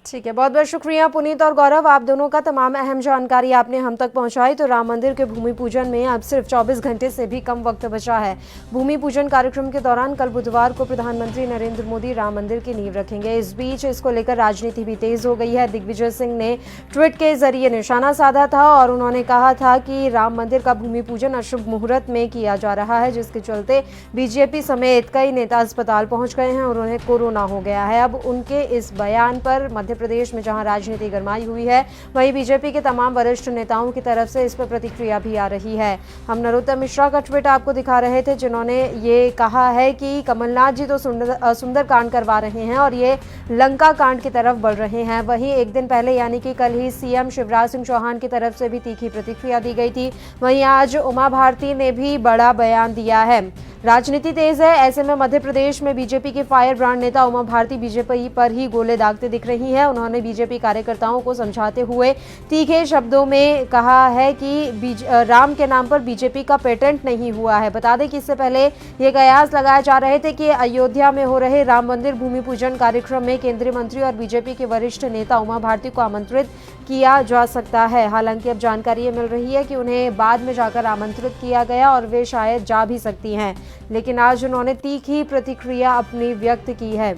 ठीक है, बहुत बहुत शुक्रिया पुनीत और गौरव, आप दोनों का तमाम अहम जानकारी आपने हम तक पहुंचाई। तो राम मंदिर के भूमि पूजन में अब सिर्फ 24 घंटे से भी कम वक्त बचा है। भूमि पूजन कार्यक्रम के दौरान कल बुधवार को प्रधानमंत्री नरेंद्र मोदी राम मंदिर की नींव रखेंगे। इस बीच इसको लेकर राजनीति भी तेज हो गई है। दिग्विजय सिंह ने ट्वीट के जरिए निशाना साधा था और उन्होंने कहा था कि राम मंदिर का भूमि पूजन अशुभ मुहूर्त में किया जा रहा है, जिसके चलते बीजेपी समेत कई नेता अस्पताल पहुंच गए हैं और उन्हें कोरोना हो गया है। अब उनके इस बयान पर मध्य प्रदेश में जहां राजनीति गरमाई हुई है, वहीं बीजेपी के तमाम वरिष्ठ नेताओं की तरफ से इस पर प्रतिक्रिया भी आ रही है। हम नरोत्तम मिश्रा का ट्वीट आपको दिखा रहे थे, जिन्होंने ये कहा है कि कमलनाथ जी तो सुंदर कांड करवा रहे हैं और ये लंका कांड की तरफ बढ़ रहे हैं। वहीं एक दिन पहले यानी कि कल ही सीएम शिवराज सिंह चौहान की तरफ से भी तीखी प्रतिक्रिया दी गई थी। वहीं आज उमा भारती ने भी बड़ा बयान दिया है। राजनीति तेज है, ऐसे में मध्य प्रदेश में बीजेपी के फायर ब्रांड नेता उमा भारती बीजेपी पर ही गोले दागते दिख रही हैं। उन्होंने बीजेपी कार्यकर्ताओं को समझाते हुए तीखे शब्दों में कहा है कि राम के नाम पर बीजेपी का पेटेंट नहीं हुआ है। बता दें कि इससे पहले ये कयास लगाए जा रहे थे कि अयोध्या में हो रहे राम मंदिर भूमि पूजन कार्यक्रम में केंद्रीय मंत्री और बीजेपी के वरिष्ठ नेता उमा भारती को आमंत्रित किया जा सकता है। हालांकि अब जानकारी ये मिल रही है कि उन्हें बाद में जाकर आमंत्रित किया गया और वे शायद जा भी सकती हैं, लेकिन आज उन्होंने तीखी प्रतिक्रिया अपनी व्यक्त की है।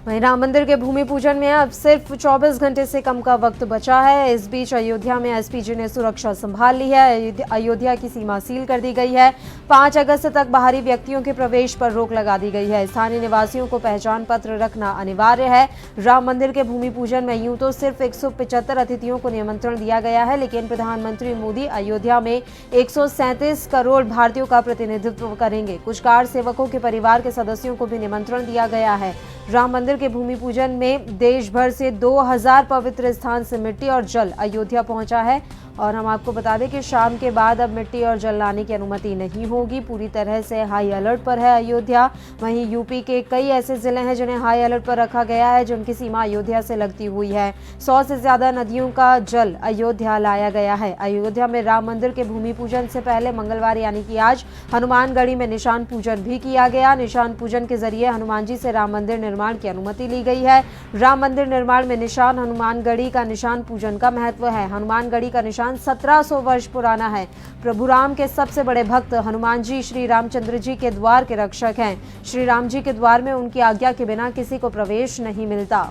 वहीं राम मंदिर के भूमि पूजन में अब सिर्फ 24 घंटे से कम का वक्त बचा है। इस बीच अयोध्या में एसपीजी ने सुरक्षा संभाल ली है। अयोध्या की सीमा सील कर दी गई है। 5 अगस्त तक बाहरी व्यक्तियों के प्रवेश पर रोक लगा दी गई है। स्थानीय निवासियों को पहचान पत्र रखना अनिवार्य है। राम मंदिर के भूमि पूजन में यूं तो सिर्फ 175 अतिथियों को निमंत्रण दिया गया है, लेकिन प्रधानमंत्री मोदी अयोध्या में 137 करोड़ भारतीयों का प्रतिनिधित्व करेंगे। कुछ कार सेवकों के परिवार के सदस्यों को भी निमंत्रण दिया गया है। राम मंदिर के भूमि पूजन में देश भर से 2000 पवित्र स्थान से मिट्टी और जल अयोध्या पहुंचा है। और हम आपको बता दें कि शाम के बाद अब मिट्टी और जल लाने की अनुमति नहीं होगी। पूरी तरह से हाई अलर्ट पर है अयोध्या। वहीं यूपी के कई ऐसे जिले हैं जिन्हें हाई अलर्ट पर रखा गया है, जिनकी सीमा अयोध्या से लगती हुई है। 100 से ज्यादा नदियों का जल अयोध्या लाया गया है। अयोध्या में राम मंदिर के भूमि पूजन से पहले मंगलवार यानी कि आज हनुमानगढ़ी में निशान पूजन भी किया गया। निशान पूजन के जरिए हनुमान जी से राम मंदिर निर्माण की अनुमति ली गई है। राम मंदिर निर्माण में निशान हनुमानगढ़ी का निशान पूजन का महत्व है। हनुमानगढ़ी का निशान 1700 वर्ष पुराना है। प्रभु राम के सबसे बड़े भक्त हनुमान जी श्री रामचंद्र जी के द्वार के रक्षक हैं। श्री राम जी के द्वार में उनकी आज्ञा के बिना किसी को प्रवेश नहीं मिलता।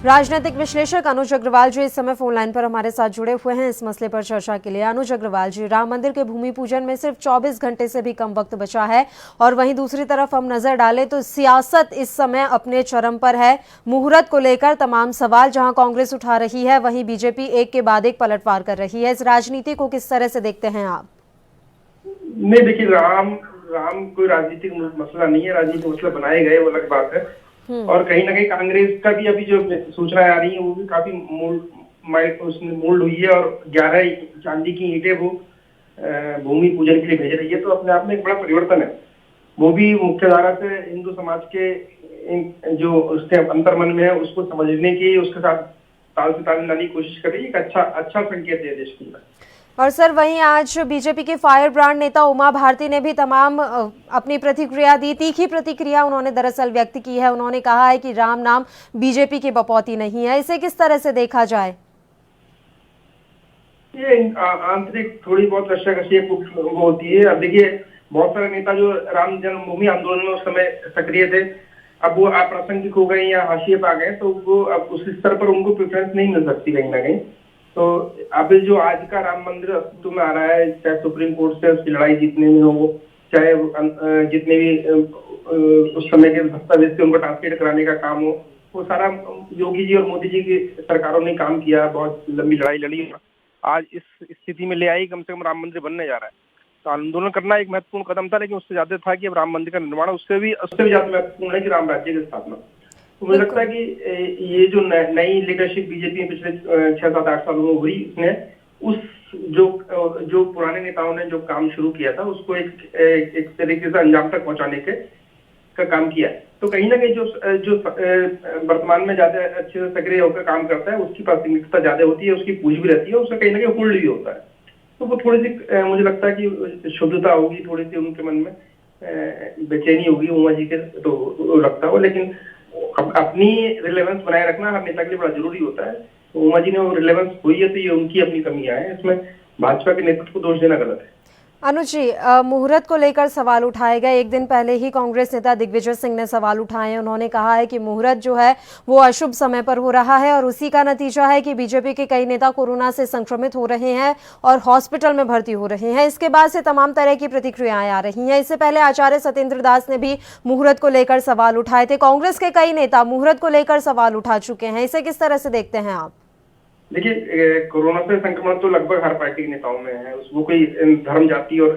राजनीतिक विश्लेषक अनुज अग्रवाल जी इस समय फोन लाइन पर हमारे साथ जुड़े हुए हैं इस मसले पर चर्चा के लिए। अनुज अग्रवाल जी, राम मंदिर के भूमि पूजन में सिर्फ 24 घंटे से भी कम वक्त बचा है और वहीं दूसरी तरफ हम नजर डालें तो सियासत इस समय अपने चरम पर है। मुहूर्त को लेकर तमाम सवाल जहां कांग्रेस उठा रही है, वहीं बीजेपी एक के बाद एक पलटवार कर रही है। इस राजनीति को किस तरह से देखते हैं आप? नहीं, देखिए, राम कोई राजनीतिक मसला नहीं है। राजनीतिक मसला बनाए गए वो अलग बात है। और कहीं ना कहीं कांग्रेस का भी अभी जो सूचनाएं आ रही हैं वो भी काफी मोल्ड हुई है और 11 चांदी की ईंटें वो भूमि पूजन के लिए भेज रही है। तो अपने आप में एक बड़ा परिवर्तन है। वो भी मुख्यधारा से हिंदू समाज के जो उसके अंतर्मन में है उसको समझने की, उसके साथ ताल से ताल मिलाने की कोशिश कर रही है। एक अच्छा संकेत है देश के लिए। और सर, वहीं आज बीजेपी के फायर ब्रांड नेता उमा भारती ने भी तमाम अपनी प्रतिक्रिया दी। तीखी प्रतिक्रिया उन्होंने दरअसल व्यक्त की है। उन्होंने कहा है कि राम नाम बीजेपी की बपौती नहीं है। इसे किस तरह से देखा जाए? ये आंतरिक थोड़ी बहुत रस्साकशी होती है। अब देखिए, बहुत सारे नेता जो राम जन्मभूमि आंदोलन में उस समय सक्रिय थे, अब वो अप्रासंगिक हो गए या हाशिए पे आ गए, तो वो अब उस स्तर पर उनको प्रेफरेंस नहीं मिल सकती कहीं ना कहीं। तो अब जो आज का राम मंदिर अस्तित्व में आ रहा है, चाहे सुप्रीम कोर्ट से उसकी लड़ाई जीतने में हो, चाहे जितने भी उस समय के दस्तावेज थे उनको ट्रांसलेट कराने का काम हो, वो सारा योगी जी और मोदी जी की सरकारों ने काम किया। बहुत लंबी लड़ाई लड़ी, आज इस स्थिति में ले आई। कम से कम राम मंदिर बनने जा रहा है। तो आंदोलन करना एक महत्वपूर्ण कदम था, लेकिन उससे ज्यादा था कि अब राम मंदिर का निर्माण उससे भी ज्यादा महत्वपूर्ण है कि राम राज्य की स्थापना। तो मुझे लगता है कि ये जो नई लीडरशिप बीजेपी में पिछले 6-7-8 सालों में हुई, उसने उस जो पुराने नेताओं ने जो काम शुरू किया था उसको एक तरीके से अंजाम तक पहुंचाने का काम किया। तो कहीं ना कहीं जो वर्तमान में ज्यादा अच्छे से सक्रिय होकर काम करता है उसकी प्राथमिकता ज्यादा होती है, उसकी पूछ भी रहती है, उसका कहीं ना कहीं होल्ड भी होता है। तो वो थोड़ी सी मुझे लगता है कि शुद्धता होगी, थोड़ी सी उनके मन में बेचैनी होगी उमा जी के, तो लगता हो। लेकिन अपनी रिलेवेंस बनाए रखना हर नेता के लिए बड़ा जरूरी होता है। तो उमा जी ने वो रिलेवेंस हुई है, तो ये उनकी अपनी कमियां हैं। इसमें भाजपा के नेतृत्व को दोष देना गलत है। अनुज जी, मुहूर्त को लेकर सवाल उठाए गए। एक दिन पहले ही कांग्रेस नेता दिग्विजय सिंह ने सवाल उठाए। उन्होंने कहा है कि मुहूर्त जो है वो अशुभ समय पर हो रहा है और उसी का नतीजा है कि बीजेपी के कई नेता कोरोना से संक्रमित हो रहे हैं और हॉस्पिटल में भर्ती हो रहे हैं। इसके बाद से तमाम तरह की प्रतिक्रियाएं आ रही हैं। इससे पहले आचार्य सत्येंद्र दास ने भी मुहूर्त को लेकर सवाल उठाए थे। कांग्रेस के कई नेता मुहूर्त को लेकर सवाल उठा चुके हैं। इसे किस तरह से देखते हैं आप? देखिए, कोरोना से संक्रमण तो लगभग हर पार्टी के नेताओं में है। वो कोई धर्म, जाति और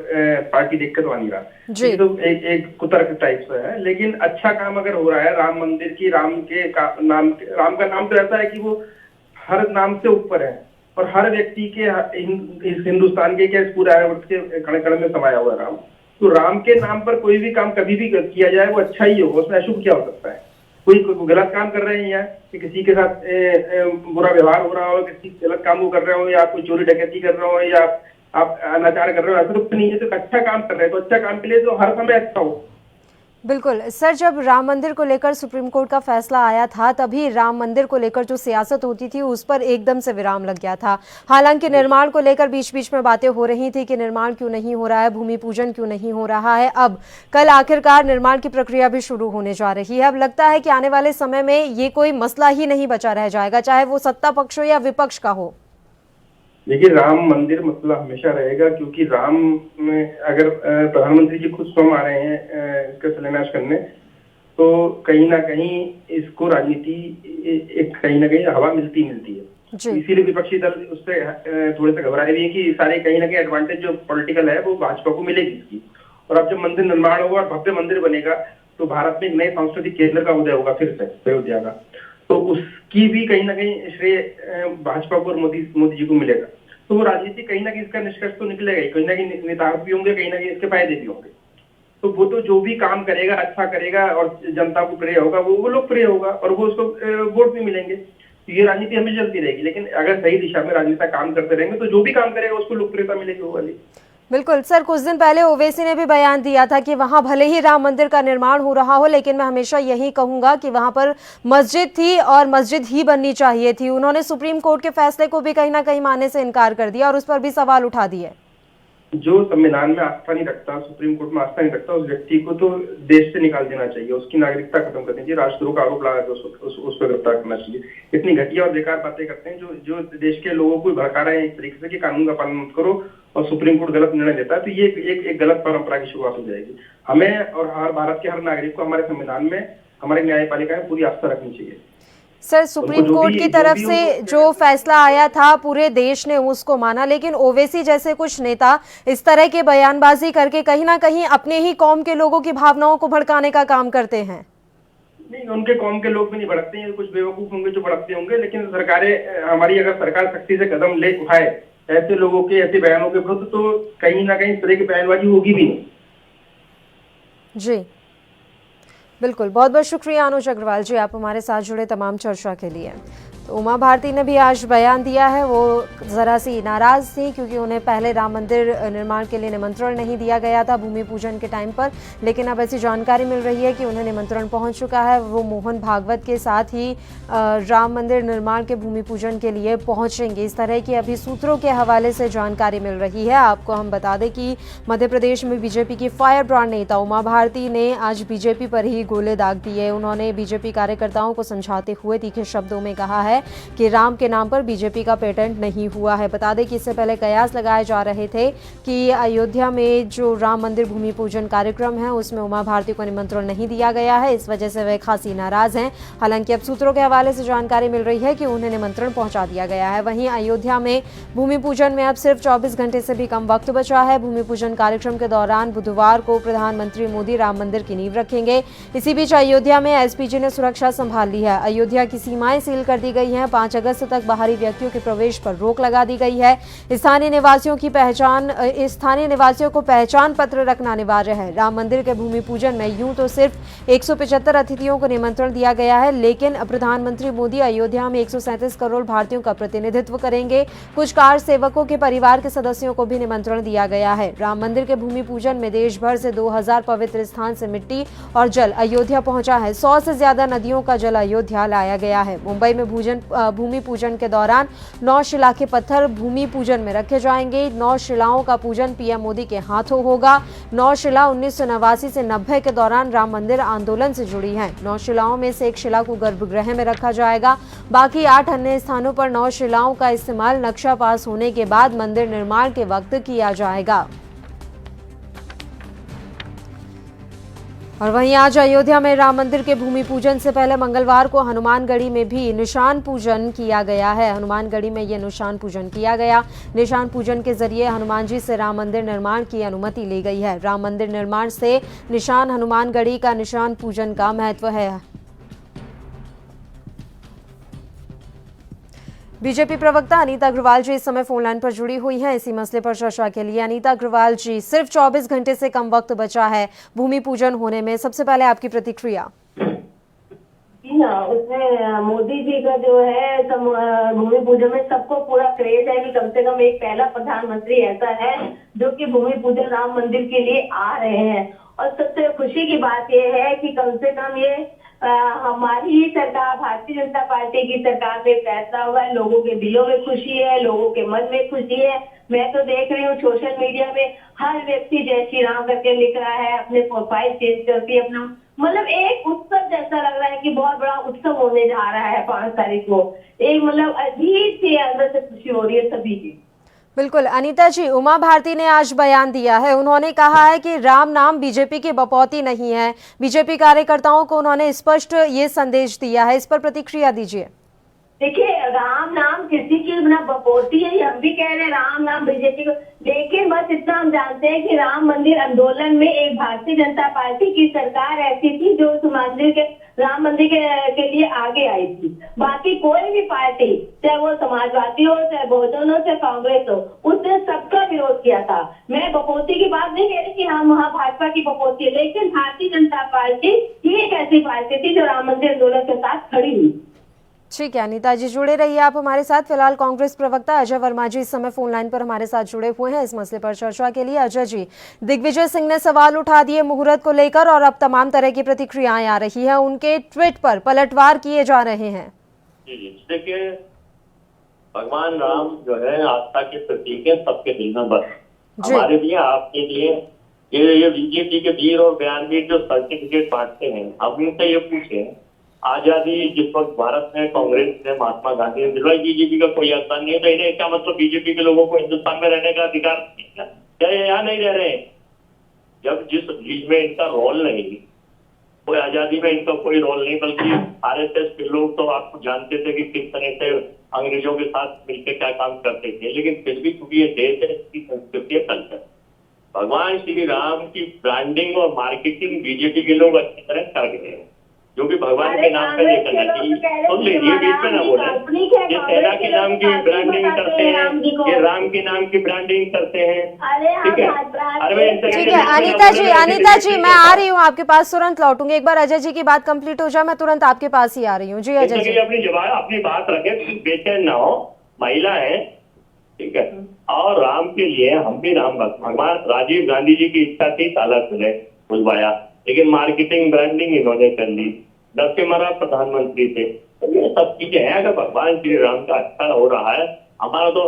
पार्टी देख के तो आ नहीं रहा। ये तो एक कुतर्क टाइप से है। लेकिन अच्छा काम अगर हो रहा है राम मंदिर की, राम का नाम तो ऐसा है कि वो हर नाम से ऊपर है और हर व्यक्ति के इस हिंदुस्तान के, क्या इस पूरे आर्यवर्त के कण कण में समाया हुआ राम। तो राम के नाम पर कोई भी काम कभी भी किया जाए वो अच्छा ही होगा, उसमें अशुभ क्या हो सकता है? कोई गलत काम कर रहे हैं या कि किसी के साथ बुरा व्यवहार हो रहा हो, किसी गलत काम वो कर रहे हो, या कोई चोरी डकैती कर रहे हो, या आप अनाचार कर रहे हो, ऐसा तो नहीं है। तो अच्छा काम कर रहे हैं तो अच्छा काम के लिए तो हर समय अच्छा हो। बिल्कुल सर, जब राम मंदिर को लेकर सुप्रीम कोर्ट का फैसला आया था तभी राम मंदिर को लेकर जो सियासत होती थी उस पर एकदम से विराम लग गया था। हालांकि निर्माण को लेकर बीच बीच में बातें हो रही थी कि निर्माण क्यों नहीं हो रहा है, भूमि पूजन क्यों नहीं हो रहा है। अब कल आखिरकार निर्माण की प्रक्रिया भी शुरू होने जा रही है। अब लगता है कि आने वाले समय में ये कोई मसला ही नहीं बचा रह जाएगा, चाहे वो सत्ता पक्ष हो या विपक्ष का हो। देखिए, राम मंदिर मसला हमेशा रहेगा, क्योंकि राम में अगर प्रधानमंत्री जी खुद स्वयं आ रहे हैं इसका शिलान्यास करने, तो कहीं ना कहीं इसको राजनीति एक कहीं ना कहीं हवा मिलती है। इसीलिए विपक्षी दल उससे थोड़े से घबराए भी है कि सारे कहीं ना कहीं एडवांटेज जो पॉलिटिकल है वो भाजपा को मिलेगी इसकी। और अब जब मंदिर निर्माण होगा और भव्य मंदिर बनेगा तो भारत में एक नए सांस्कृतिक केंद्र का उदय होगा फिर से अयोध्या का, तो उसकी भी कहीं ना कहीं श्रेय भाजपा को और मोदी जी को मिलेगा। तो वो राजनीति कहीं ना कहीं इसका निष्कर्ष तो निकलेगा ही, कहीं ना कहीं नेताओं भी होंगे, कहीं ना कहीं इसके फायदे भी होंगे। तो वो तो जो भी काम करेगा अच्छा करेगा और जनता को प्रिय होगा वो लोकप्रिय होगा और वो उसको वोट भी मिलेंगे। तो ये राजनीति हमेशा चलती रहेगी, लेकिन अगर सही दिशा में राजनेता काम करते रहेंगे तो जो भी काम करेगा उसको लोकप्रियता मिलेगी वो वाली। बिल्कुल सर, कुछ दिन पहले ओवैसी ने भी बयान दिया था कि वहां भले ही राम मंदिर का निर्माण हो रहा हो, लेकिन मैं हमेशा यही कहूंगा कि वहां पर मस्जिद थी और मस्जिद ही बननी चाहिए थी। उन्होंने सुप्रीम कोर्ट के फैसले को भी कहीं ना कहीं मानने से इनकार कर दिया और उस पर भी सवाल उठा दिए। जो संविधान में आस्था नहीं रखता, सुप्रीम कोर्ट में आस्था नहीं रखता, उस व्यक्ति को तो देश से निकाल देना चाहिए, उसकी नागरिकता खत्म कर देनी चाहिए, राष्ट्रद्रोह का आरोप लगा के उस पर गिरफ्तार करना चाहिए। इतनी घटिया और बेकार बातें करते हैं जो देश के लोगों को भड़का रहे हैं एक तरीके से कि कानून का पालन मत करो, और सुप्रीम कोर्ट गलत निर्णय देता है, तो ये एक गलत परंपरा की शुरुआत हो जाएगी। हमें और हर भारत के हर नागरिक को हमारे संविधान में, हमारे न्यायपालिका में पूरी आस्था रखनी चाहिए। सर, सुप्रीम कोर्ट की तरफ से जो फैसला आया था पूरे देश ने उसको माना, लेकिन ओवैसी जैसे कुछ नेता इस तरह के बयानबाजी करके कहीं ना कहीं अपने ही कौम के लोगों की भावनाओं को भड़काने का काम करते हैं। नहीं, उनके कौम के लोग भी नहीं भड़कते हैं, कुछ बेवकूफ होंगे जो भड़कते होंगे, लेकिन सरकारें हमारी अगर सरकार सख्ती से कदम ले उठाए ऐसे लोगों के, ऐसे बयानों के विरुद्ध, तो कहीं ना कहीं इस तरह की बयानबाजी होगी भी नहीं। जी बिल्कुल, बहुत बहुत शुक्रिया अनुज अग्रवाल जी, आप हमारे साथ जुड़े तमाम चर्चा के लिए। तो उमा भारती ने भी आज बयान दिया है, वो ज़रा सी नाराज़ थी क्योंकि उन्हें पहले राम मंदिर निर्माण के लिए निमंत्रण नहीं दिया गया था भूमि पूजन के टाइम पर, लेकिन अब ऐसी जानकारी मिल रही है कि उन्हें निमंत्रण पहुंच चुका है। वो मोहन भागवत के साथ ही राम मंदिर निर्माण के भूमि पूजन के लिए पहुंचेंगे। इस तरह की अभी सूत्रों के हवाले से जानकारी मिल रही है। आपको हम बता दें कि मध्य प्रदेश में बीजेपी की फायर ब्रांड नेता उमा भारती ने आज बीजेपी पर ही गोले दाग दिए। उन्होंने बीजेपी कार्यकर्ताओं को समझाते हुए तीखे शब्दों में कहा है कि राम के नाम पर बीजेपी का पेटेंट नहीं हुआ है। बता दें कि इससे पहले कयास लगाए जा रहे थे कि अयोध्या में जो राम मंदिर भूमि पूजन कार्यक्रम है उसमें उमा भारती को निमंत्रण नहीं दिया गया है, इस वजह से वे खासी नाराज हैं। हालांकि अब सूत्रों के हवाले से जानकारी मिल रही है कि उन्हें निमंत्रण पहुंचा दिया गया है। वहीं अयोध्या में भूमि पूजन में अब सिर्फ 24 घंटे से भी कम वक्त बचा है। भूमि पूजन कार्यक्रम के दौरान बुधवार को प्रधानमंत्री मोदी राम मंदिर की नींव रखेंगे। इसी बीच अयोध्या में एसपीजी ने सुरक्षा संभाल ली है। अयोध्या की सीमाएं सील कर दी गई हैं। 5 अगस्त तक बाहरी व्यक्तियों के प्रवेश पर रोक लगा दी गई है। स्थानीय निवासियों को पहचान पत्र रखना अनिवार्य है। राम मंदिर के भूमि पूजन में यूं तो सिर्फ 175 अतिथियों को निमंत्रण दिया गया है, लेकिन प्रधानमंत्री मोदी अयोध्या में 137 करोड़ भारतीयों का प्रतिनिधित्व करेंगे। कुछ कार सेवकों के परिवार के सदस्यों को भी निमंत्रण दिया गया है। राम मंदिर के भूमि पूजन में देश भर से 2000 पवित्र स्थान से मिट्टी और जल अयोध्या पहुंचा है। 100 से ज्यादा नदियों का जल अयोध्या लाया गया है। मुंबई में भूमि पूजन के दौरान 9 शिला के पत्थर भूमि पूजन में रखे जाएंगे। 9 शिलाओं का पूजन पीएम मोदी के हाथों होगा। 9 शिला 1989 से 90 के दौरान राम मंदिर आंदोलन से जुड़ी हैं। 9 शिलाओं में से एक शिला को गर्भगृह में रखा जाएगा। बाकी 8 अन्य स्थानों पर 9 शिलाओं का इस्तेमाल नक्शा पास होने के बाद मंदिर निर्माण के वक्त किया जाएगा। और वहीं आज अयोध्या में राम मंदिर के भूमि पूजन से पहले मंगलवार को हनुमानगढ़ी में भी निशान पूजन किया गया है। हनुमानगढ़ी में यह निशान पूजन किया गया। निशान पूजन के जरिए हनुमान जी से राम मंदिर निर्माण की अनुमति ली गई है। राम मंदिर निर्माण से निशान हनुमानगढ़ी का निशान पूजन का महत्व है। बीजेपी प्रवक्ता अनीता अग्रवाल जी इस समय फोन लाइन पर जुड़ी हुई हैं इसी मसले पर चर्चा के लिए। अनीता अग्रवाल जी, सिर्फ 24 घंटे से कम वक्त बचा है भूमि पूजन होने में, सबसे पहले आपकी प्रतिक्रिया। उसमें मोदी जी का जो है भूमि पूजन में सबको पूरा क्रेज है कि कम से कम एक पहला प्रधानमंत्री ऐसा है जो कि भूमि पूजन राम मंदिर के लिए आ रहे हैं। और सबसे खुशी की बात यह है कि कम से कम ये हमारी ही सरकार, भारतीय जनता पार्टी की सरकार में फैसला हुआ है। लोगों के दिलों में खुशी है, लोगों के मन में खुशी है। मैं तो देख रही हूँ सोशल मीडिया में हर व्यक्ति जय श्री राम करके लिख रहा है, अपने प्रोफाइल चेंज करके अपना, मतलब एक उत्सव जैसा लग रहा है कि बहुत बड़ा उत्सव होने जा रहा है 5 तारीख को। एक मतलब अजीब सी अंदर से खुशी हो रही है सभी की। बिल्कुल अनीता जी, उमा भारती ने आज बयान दिया है। उन्होंने कहा है कि राम नाम बीजेपी की बपौती नहीं है। बीजेपी कार्यकर्ताओं को उन्होंने स्पष्ट ये संदेश दिया है, इस पर प्रतिक्रिया दीजिए। देखिए, राम नाम किसी की ना बपौती है, हम भी कह रहे हैं राम नाम बीजेपी को, लेकिन बस इतना हम जानते हैं कि राम मंदिर आंदोलन में एक भारतीय जनता पार्टी की सरकार ऐसी थी जो उस मंदिर के, राम मंदिर के लिए आगे आई थी। बाकी कोई भी पार्टी, चाहे वो समाजवादी हो, चाहे बहुजन हो, चाहे कांग्रेस हो, उसने सबका विरोध किया था। मैं बपौती की बात नहीं कह रही कि हाँ वहाँ भाजपा की बपौती है, लेकिन भारतीय जनता पार्टी ही एक ऐसी पार्टी थी जो राम मंदिर आंदोलन के साथ खड़ी हुई। ठीक है अनीता जी, जुड़े रहिए आप हमारे साथ। फिलहाल कांग्रेस प्रवक्ता अजय वर्मा जी इस समय फोन लाइन पर हमारे साथ जुड़े हुए हैं इस मसले पर चर्चा के लिए। अजय जी, दिग्विजय सिंह ने सवाल उठा दिए मुहूर्त को लेकर और अब तमाम तरह की प्रतिक्रियाएं आ रही है, उनके ट्वीट पर पलटवार किए जा रहे हैं। जी, देखिए भगवान राम जो है आस्था के प्रतीक है सबके दिल में, बस हमारे लिए, आपके लिए। ये बीजेपी के वीर और बयानवीर जो सर्टिफिकेट बांटते हैं, हम इनसे ये पूछे, आजादी जिस वक्त भारत में कांग्रेस ने, महात्मा गांधी ने दिलवाई, बीजेपी का कोई योगदान नहीं है, तो इन्हें क्या मतलब बीजेपी के लोगों को हिंदुस्तान में रहने का अधिकार नहीं है? क्या ये यहाँ नहीं रह रहे हैं? जब जिस चीज में इनका रोल नहीं, कोई आजादी में इनका कोई रोल नहीं, बल्कि आरएसएस के लोग तो आपको जानते थे कि किस तरह से अंग्रेजों के साथ मिलकर क्या काम करते थे, लेकिन फिर भी क्योंकि ये देश है, इसकी संस्कृति है, कल्चर, भगवान श्री राम की ब्रांडिंग और मार्केटिंग बीजेपी के लोग अच्छी तरह कर गए हैं, जो कि भगवान के नाम पे नहीं करना चाहिए। सुन लीजिए, बीच में ना बोले, ये सेना के नाम की ब्रांडिंग करते हैं, ये राम के नाम की ब्रांडिंग करते हैं, ठीक है? ठीक है अनीता जी मैं आ रही हूँ आपके पास, तुरंत लौटूंगी। एक बार अजय जी की बात कंप्लीट हो जाए, मैं तुरंत आपके पास ही आ रही हूँ। जी अजय जी, अपनी बात रखे, बेचैन ना हो, महिला है, ठीक है? और राम के लिए हम भी राम भक्त, भगवान राजीव गांधी जी की इच्छा थी ताला खुले खुलवाया, लेकिन मार्केटिंग ब्रांडिंग इन्होंने कर ली, नरसिम्हा प्रधानमंत्री थे। तो ये सब चीजें हैं। अगर भगवान श्री राम का अच्छा हो रहा है, हमारा तो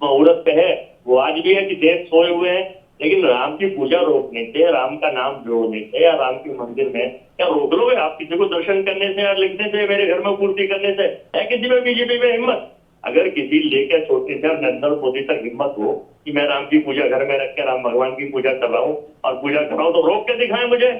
मुहूर्त पे है, वो आज भी है कि देश सोए हुए हैं, लेकिन राम की पूजा रोकने से, राम का नाम जोड़ने से या राम के मंदिर में क्या रोक लोगे आप किसी को दर्शन करने से या लिखने से, मेरे घर में पूर्ति करने से? है किसी में बीजेपी में हिम्मत? अगर किसी लेकर छोटे से नरेंद्र मोदी तक हिम्मत हो कि मैं राम की पूजा घर में रख के राम भगवान की पूजा कर रहा हूँ और पूजा कर रहा हूँ, तो रोक के दिखाएं मुझे।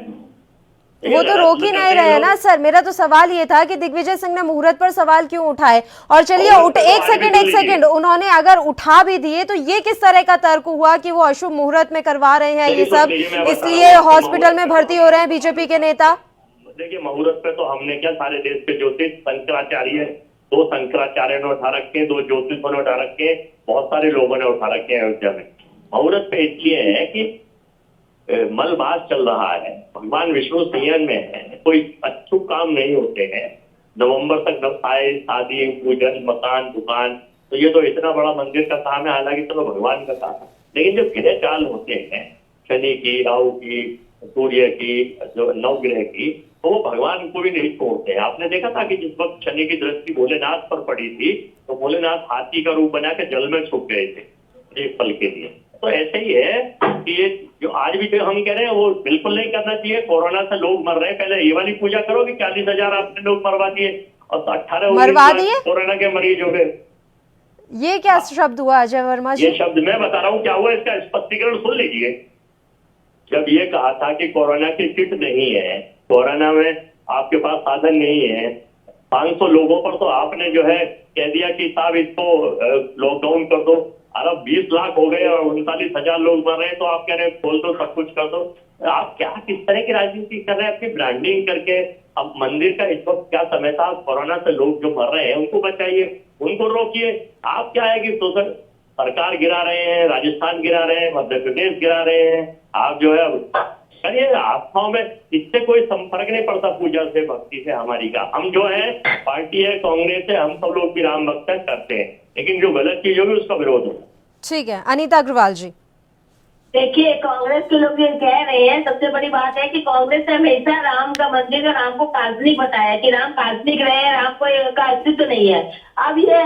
वो तो रोक ही नहीं रहे ना सर। मेरा तो सवाल ये था कि दिग्विजय सिंह ने मुहूर्त पर सवाल क्यों उठाए, और चलिए एक सेकंड उन्होंने अगर उठा भी दिए तो ये किस तरह का तर्क हुआ कि वो अशुभ मुहूर्त में करवा रहे हैं ये सब, इसलिए हॉस्पिटल में भर्ती हो रहे हैं बीजेपी के नेता? देखिए, मुहूर्त पे तो हमने क्या, सारे देश के ज्योतिष शंकराचार्य, 2 शंकराचार्य ने उठा रखे, 2 ज्योतिषों ने उठा रखे, बहुत सारे लोगों ने उठा रखे हैं अयोध्या में। मुहूर्त पे इसलिए है कि मलबास चल रहा है, भगवान विष्णु संयम में है, कोई अच्छे काम नहीं होते हैं। नवंबर तक व्यवसाय, शादी, पूजन, मकान, दुकान, तो ये तो इतना बड़ा मंदिर का काम है, हालांकि चलो भगवान का काम है, लेकिन जब ग्रह चाल होते हैं, शनि की, राहु की, सूर्य की, जो नवग्रह की, तो वो भगवान को भी नहीं छोड़ते हैं। आपने देखा था कि जिस वक्त शनि की दृष्टि भोलेनाथ पर पड़ी थी, तो भोलेनाथ हाथी का रूप बना के जल में छुप गए थे एक पल के लिए। तो ऐसे ही है कि ये जो आज भी जो हम कह रहे हैं वो बिल्कुल नहीं करना चाहिए। कोरोना से लोग मर रहे हैं, पहले ये वाली पूजा करो कि 40,000 आपने लोग मरवा दिए और 18 कोरोना के मरीज हो गए। ये क्या शब्द हुआ अजय वर्मा जी? ये शब्द मैं बता रहा हूँ क्या हुआ, इसका स्पष्टीकरण सुन लीजिए। जब ये कहा था कि कोरोना की किट नहीं है, कोरोना में आपके पास साधन नहीं है, 500 लोगों पर तो आपने जो है कह दिया कि साहब इसको लॉकडाउन कर दो, अरब 20 लाख हो गए और 39,000 लोग मर रहे हैं, तो आप कह रहे हैं खोल दो, सब कुछ कर दो। आप क्या किस तरह की राजनीति कर रहे हैं अपनी ब्रांडिंग करके? अब मंदिर का इस वक्त क्या समय था, कोरोना से लोग जो मर रहे हैं उनको बचाइए, उनको रोकिए। आप क्या है कि सरकार गिरा रहे हैं, राजस्थान गिरा रहे हैं, मध्य प्रदेश गिरा रहे हैं, आप जो है करिए। आस्थाओं में इससे कोई संपर्क नहीं पड़ता पूजा से, भक्ति से हमारी का। हम जो है पार्टी है, कांग्रेस है, हम सब लोग भी राम भक्त करते हैं, लेकिन जो गलत चीज होगी उसका विरोध होगा। ठीक है अनीता अग्रवाल जी। देखिए, कांग्रेस के लोग ये कह रहे हैं, सबसे बड़ी बात है कि कांग्रेस ने हमेशा राम का मंदिर और राम को काल्पनिक बताया कि राम काल्पनिक रहे, राम का अस्तित्व नहीं है। अब ये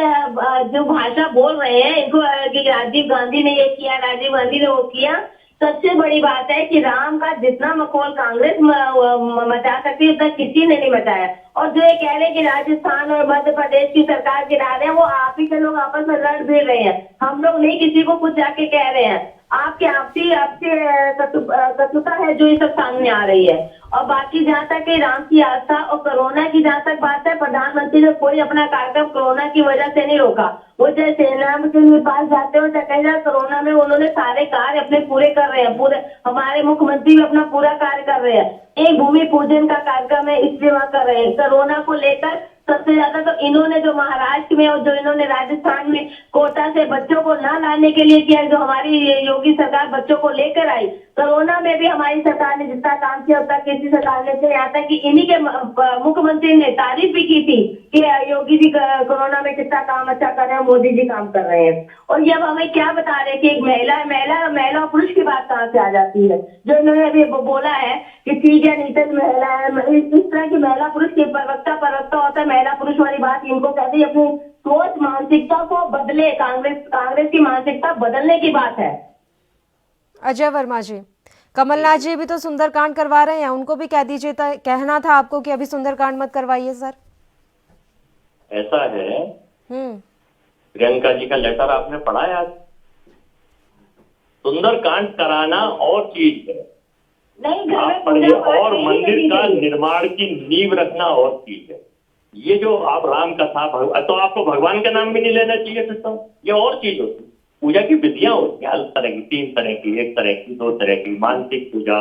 जो भाषा बोल रहे हैं इनको कि राजीव गांधी ने ये किया, राजीव गांधी ने वो किया। सबसे बड़ी बात है कि राम का जितना मखौल कांग्रेस मचा सकती है उतना किसी ने नहीं मचाया। और जो ये कह रहे हैं कि राजस्थान और मध्य प्रदेश की सरकार गिरा रहे हैं, वो आप ही के लोग आपस में लड़ भी रहे हैं, हम लोग नहीं किसी को कुछ जाके कह रहे हैं। आपके कटुता है जो ये सब सामने आ रही है। और बाकी जहाँ तक राम की आस्था और कोरोना की जहाँ तक बात है, प्रधानमंत्री ने कोई अपना कार्यक्रम कोरोना की वजह से नहीं रोका। वो चाहे सेना के पास जाते हो चाहे कहीं जाए, कोरोना में उन्होंने सारे कार्य अपने पूरे कर रहे हैं। पूरे हमारे मुख्यमंत्री भी अपना पूरा कार्य कर रहे हैं। एक भूमि पूजन का कार्यक्रम है इसलिए वहाँ कर रहे हैं। कोरोना को लेकर सबसे ज्यादा तो इन्होंने जो महाराष्ट्र में और जो इन्होंने राजस्थान में कोटा से बच्चों को न लाने के लिए किया, जो हमारी योगी सरकार बच्चों को लेकर आई, कोरोना में भी हमारी सरकार ने जितना काम किया उतना किसी सरकार ने किया। यहाँ तक कि इन्हीं के मुख्यमंत्री ने तारीफ भी की थी कि योगी जी कोरोना में कितना काम अच्छा कर रहे हैं, मोदी जी काम कर रहे हैं। और ये अब हमें क्या बता रहे हैं कि एक महिला और पुरुष की बात कहाँ से आ जाती है। जो इन्होंने अभी बोला है कि ठीक है नीतिश महिला है, इस तरह की महिला पुरुष की प्रवक्ता होता है, महिला पुरुष वाली बात इनको कहते हैं। अपनी सोच मानसिकता को बदले, कांग्रेस की मानसिकता बदलने की बात है। अजय वर्मा जी, कमलनाथ जी भी तो सुंदरकांड करवा रहे हैं, उनको भी कह दीजिए। कहना था आपको कि अभी सुंदरकांड मत करवाइए सर। ऐसा है, प्रियंका जी का लेटर आपने पढ़ा है आज? सुंदरकांड कराना और चीज है, नहीं आप पढ़िए, और मंदिर का निर्माण की नींव रखना और चीज है। ये जो आप राम कथा तो आपको भगवान का नाम भी नहीं लेना चाहिए फिर तो। ये और चीज होती है। पूजा की विधियां होती हैं अलग तरह की, 3 तरह की, 1 तरह की, 2 तरह की। मानसिक पूजा,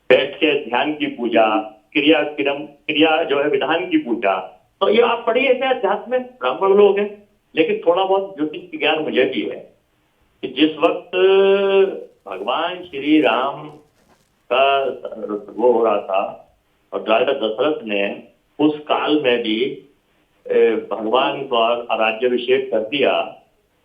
बैठ के ध्यान की पूजा, क्रिया जो है विधान की पूजा। तो ये आप पढ़िए, ऐसे अध्यात्म में ब्राह्मण लोग हैं। लेकिन थोड़ा बहुत ज्योतिष ज्ञान मुझे भी है कि जिस वक्त भगवान श्री राम का वो हो रहा था और राजा दशरथ ने उस काल में भी भगवान का राज्याभिषेक कर दिया,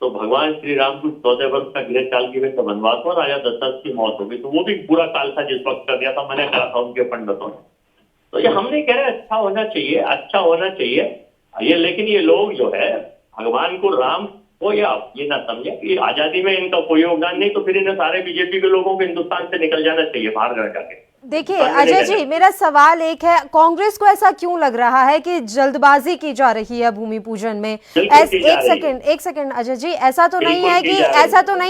तो भगवान श्री राम को 14 वर्ष का गृह काल की वजह से वनवास हुआ, राजा दशरथ की मौत हो गई। तो वो भी पूरा काल था जिस वक्त कर दिया था, मैंने कहा था उनके पंडितों ने। तो ये हमने कह रहे अच्छा होना चाहिए, अच्छा होना चाहिए ये। लेकिन ये लोग जो है भगवान को राम को, या ये ना समझे कि आजादी में इनका कोई योगदान नहीं, तो फिर इन्हें सारे बीजेपी के लोगों को हिंदुस्तान से निकल जाना चाहिए, बाहर रह जाके। देखिए अजय जी, मेरा सवाल एक है, कांग्रेस को ऐसा क्यों लग रहा है कि जल्दबाजी की जा रही है भूमि पूजन में? एक सेकंड अजय जी, ऐसा तो नहीं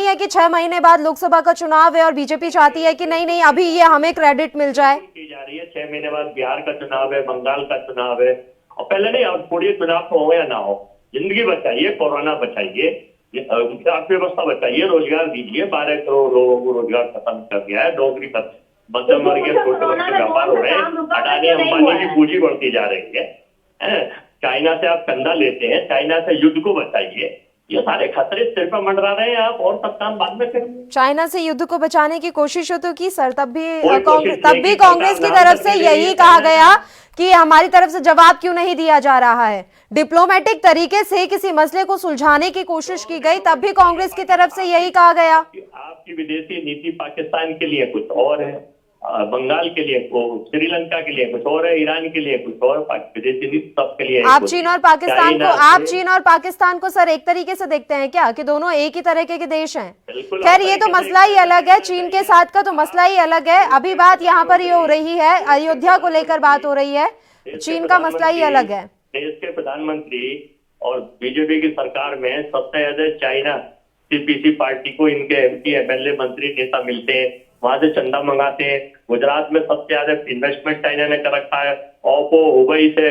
है कि 6 महीने बाद लोकसभा का चुनाव है और बीजेपी चाहती है कि नहीं अभी ये हमें क्रेडिट मिल जाए। की जा रही है 6 महीने बाद बिहार का चुनाव है, बंगाल का चुनाव है, और पहले नहीं, और थोड़ी चुनाव तो हो या ना हो, जिंदगी बचाइए, कोरोना बचाइए, अर्थव्यवस्था बचाइए, रोजगार दीजिए। 12 करोड़ लोगों को रोजगार खत्म कर दिया है, नौकरी खत्म, मध्यम वर्गीय छोटे बड़े व्यापार हो रहे हैं, अडानी अंबानी की पूंजी बढ़ती जा रही है। चाइना से आप चंदा लेते हैं, चाइना से युद्ध को बचाइए। ये सारे खतरे सिर पर मंडरा रहे हैं आप, और सब काम बाद में करेंगे। चाइना से युद्ध को बचाने की कोशिश तो की सर, तब भी कांग्रेस की तरफ से यही कहा गया कि हमारी तरफ से जवाब क्यों नहीं दिया जा रहा है। डिप्लोमेटिक तरीके से किसी मसले को सुलझाने की कोशिश की गई, तब भी कांग्रेस की तरफ से यही कहा गया। आपकी विदेशी नीति पाकिस्तान के लिए कुछ और है, बंगाल के लिए, श्रीलंका के लिए कुछ और है, ईरान के लिए कुछ और, विदेशी नीति सबके लिए। आप चीन और पाकिस्तान को सर एक तरीके से देखते हैं क्या, कि दोनों एक ही तरह के देश हैं? खैर ये तो मसला ही अलग है, चीन के साथ का तो मसला ही अलग है। अभी बात यहाँ पर ये हो रही है, अयोध्या को लेकर बात हो रही है, चीन का मसला ही अलग है। देश के प्रधानमंत्री और बीजेपी की सरकार में सबसे ज्यादा चाइना सीपीसी पार्टी को इनके एमपी एमएलए मंत्री नेता मिलते हैं, वहां से चंदा मंगाते हैं। गुजरात में सबसे ज्यादा इन्वेस्टमेंट चाइना ने कर रखा है, ओप्पो हुबई से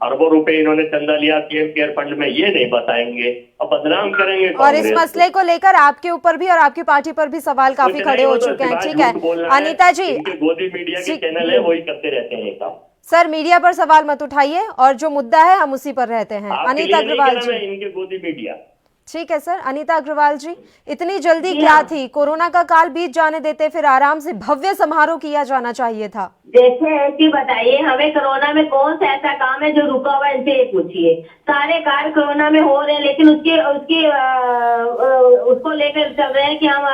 अरबों रुपए इन्होंने चंदा लिया पीएम केयर फंड में, ये नहीं बताएंगे, अब बदनाम करेंगे। और इस मसले को लेकर आपके ऊपर भी और आपकी पार्टी पर भी सवाल काफी खड़े हो चुके हैं। ठीक है अनीता जी, गोदी मीडिया के चैनल है वही करते रहते हैं काम। सर मीडिया पर सवाल मत उठाइए, और जो मुद्दा है हम उसी पर रहते हैं। अनीता अग्रवाल जी, इनके गोदी मीडिया। ठीक है सर। अनीता अग्रवाल जी, इतनी जल्दी क्या थी? कोरोना का काल बीत जाने देते, फिर आराम से भव्य समारोह किया जाना चाहिए था। देखिए कि बताइए, हमें कोरोना में कौन सा ऐसा काम है जो रुका हुआ है, इनसे ये पूछिए। सारे कार्य कोरोना में हो रहे हैं, लेकिन उसको लेकर चल रहे हैं कि हम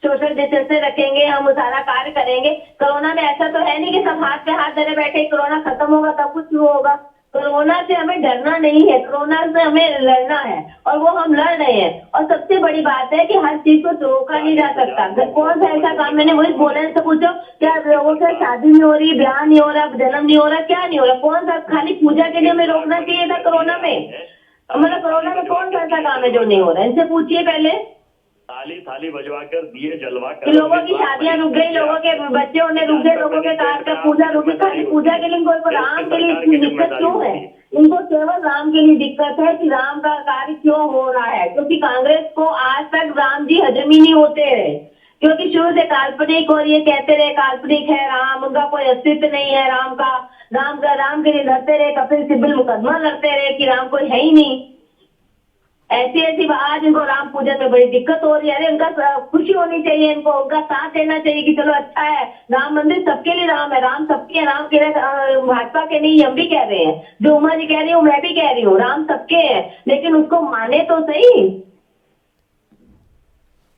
सोशल डिस्टेंस रखेंगे, हम सारा कार्य करेंगे। कोरोना में ऐसा तो है नहीं कि सब हाथ पे हाथ धरे बैठे, कोरोना खत्म होगा तब कुछ शुरू होगा। कोरोना से हमें डरना नहीं है, कोरोना से हमें लड़ना है, और वो हम लड़ रहे हैं। और सबसे बड़ी बात है कि हर चीज को रोका नहीं जा सकता। कौन सा ऐसा काम, मैंने वही बोला से पूछो, क्या लोगों से शादी नहीं हो रही, ब्याह नहीं हो रहा, जन्म नहीं हो रहा, क्या नहीं हो रहा? कौन सा, खाली पूजा के लिए हमें रोकना चाहिए था कोरोना में? मतलब कोरोना में कौन सा ऐसा काम है जो नहीं हो रहा है? इनसे पूछिए पहले। थाली थाली बजवा कर, दिए जलवा कर, लोगों की शादियां रुक गई, लोगों के बच्चे होने रुक गए, लोगों के कार का पूजा रुक गई। खाली पूजा के लिए इनको राम के लिए इतनी दिक्कत क्यों है? इनको केवल राम के लिए दिक्कत है कि राम का कार्य क्यों हो रहा है, क्योंकि कांग्रेस को आज तक राम जी हजम ही नहीं होते हैं। क्योंकि शुरू से काल्पनिक, और ये कहते रहे काल्पनिक है राम, उनका कोई अस्तित्व नहीं है राम का। राम के लिए लड़ते रहे, कपिल सिब्बल मुकदमा लड़ते रहे कि राम कोई है ही नहीं। ऐसी आज इनको राम पूजन में बड़ी दिक्कत हो रही है। अरे उनका खुशी होनी चाहिए, इनको उनका साथ देना चाहिए कि चलो अच्छा है, राम मंदिर सबके लिए राम है, राम सबके है, राम के भाजपा के नहीं, हम भी कह रहे हैं। जो उमा जी कह रही हूँ, मैं भी कह रही हूँ, राम सबके है, लेकिन उसको माने तो सही।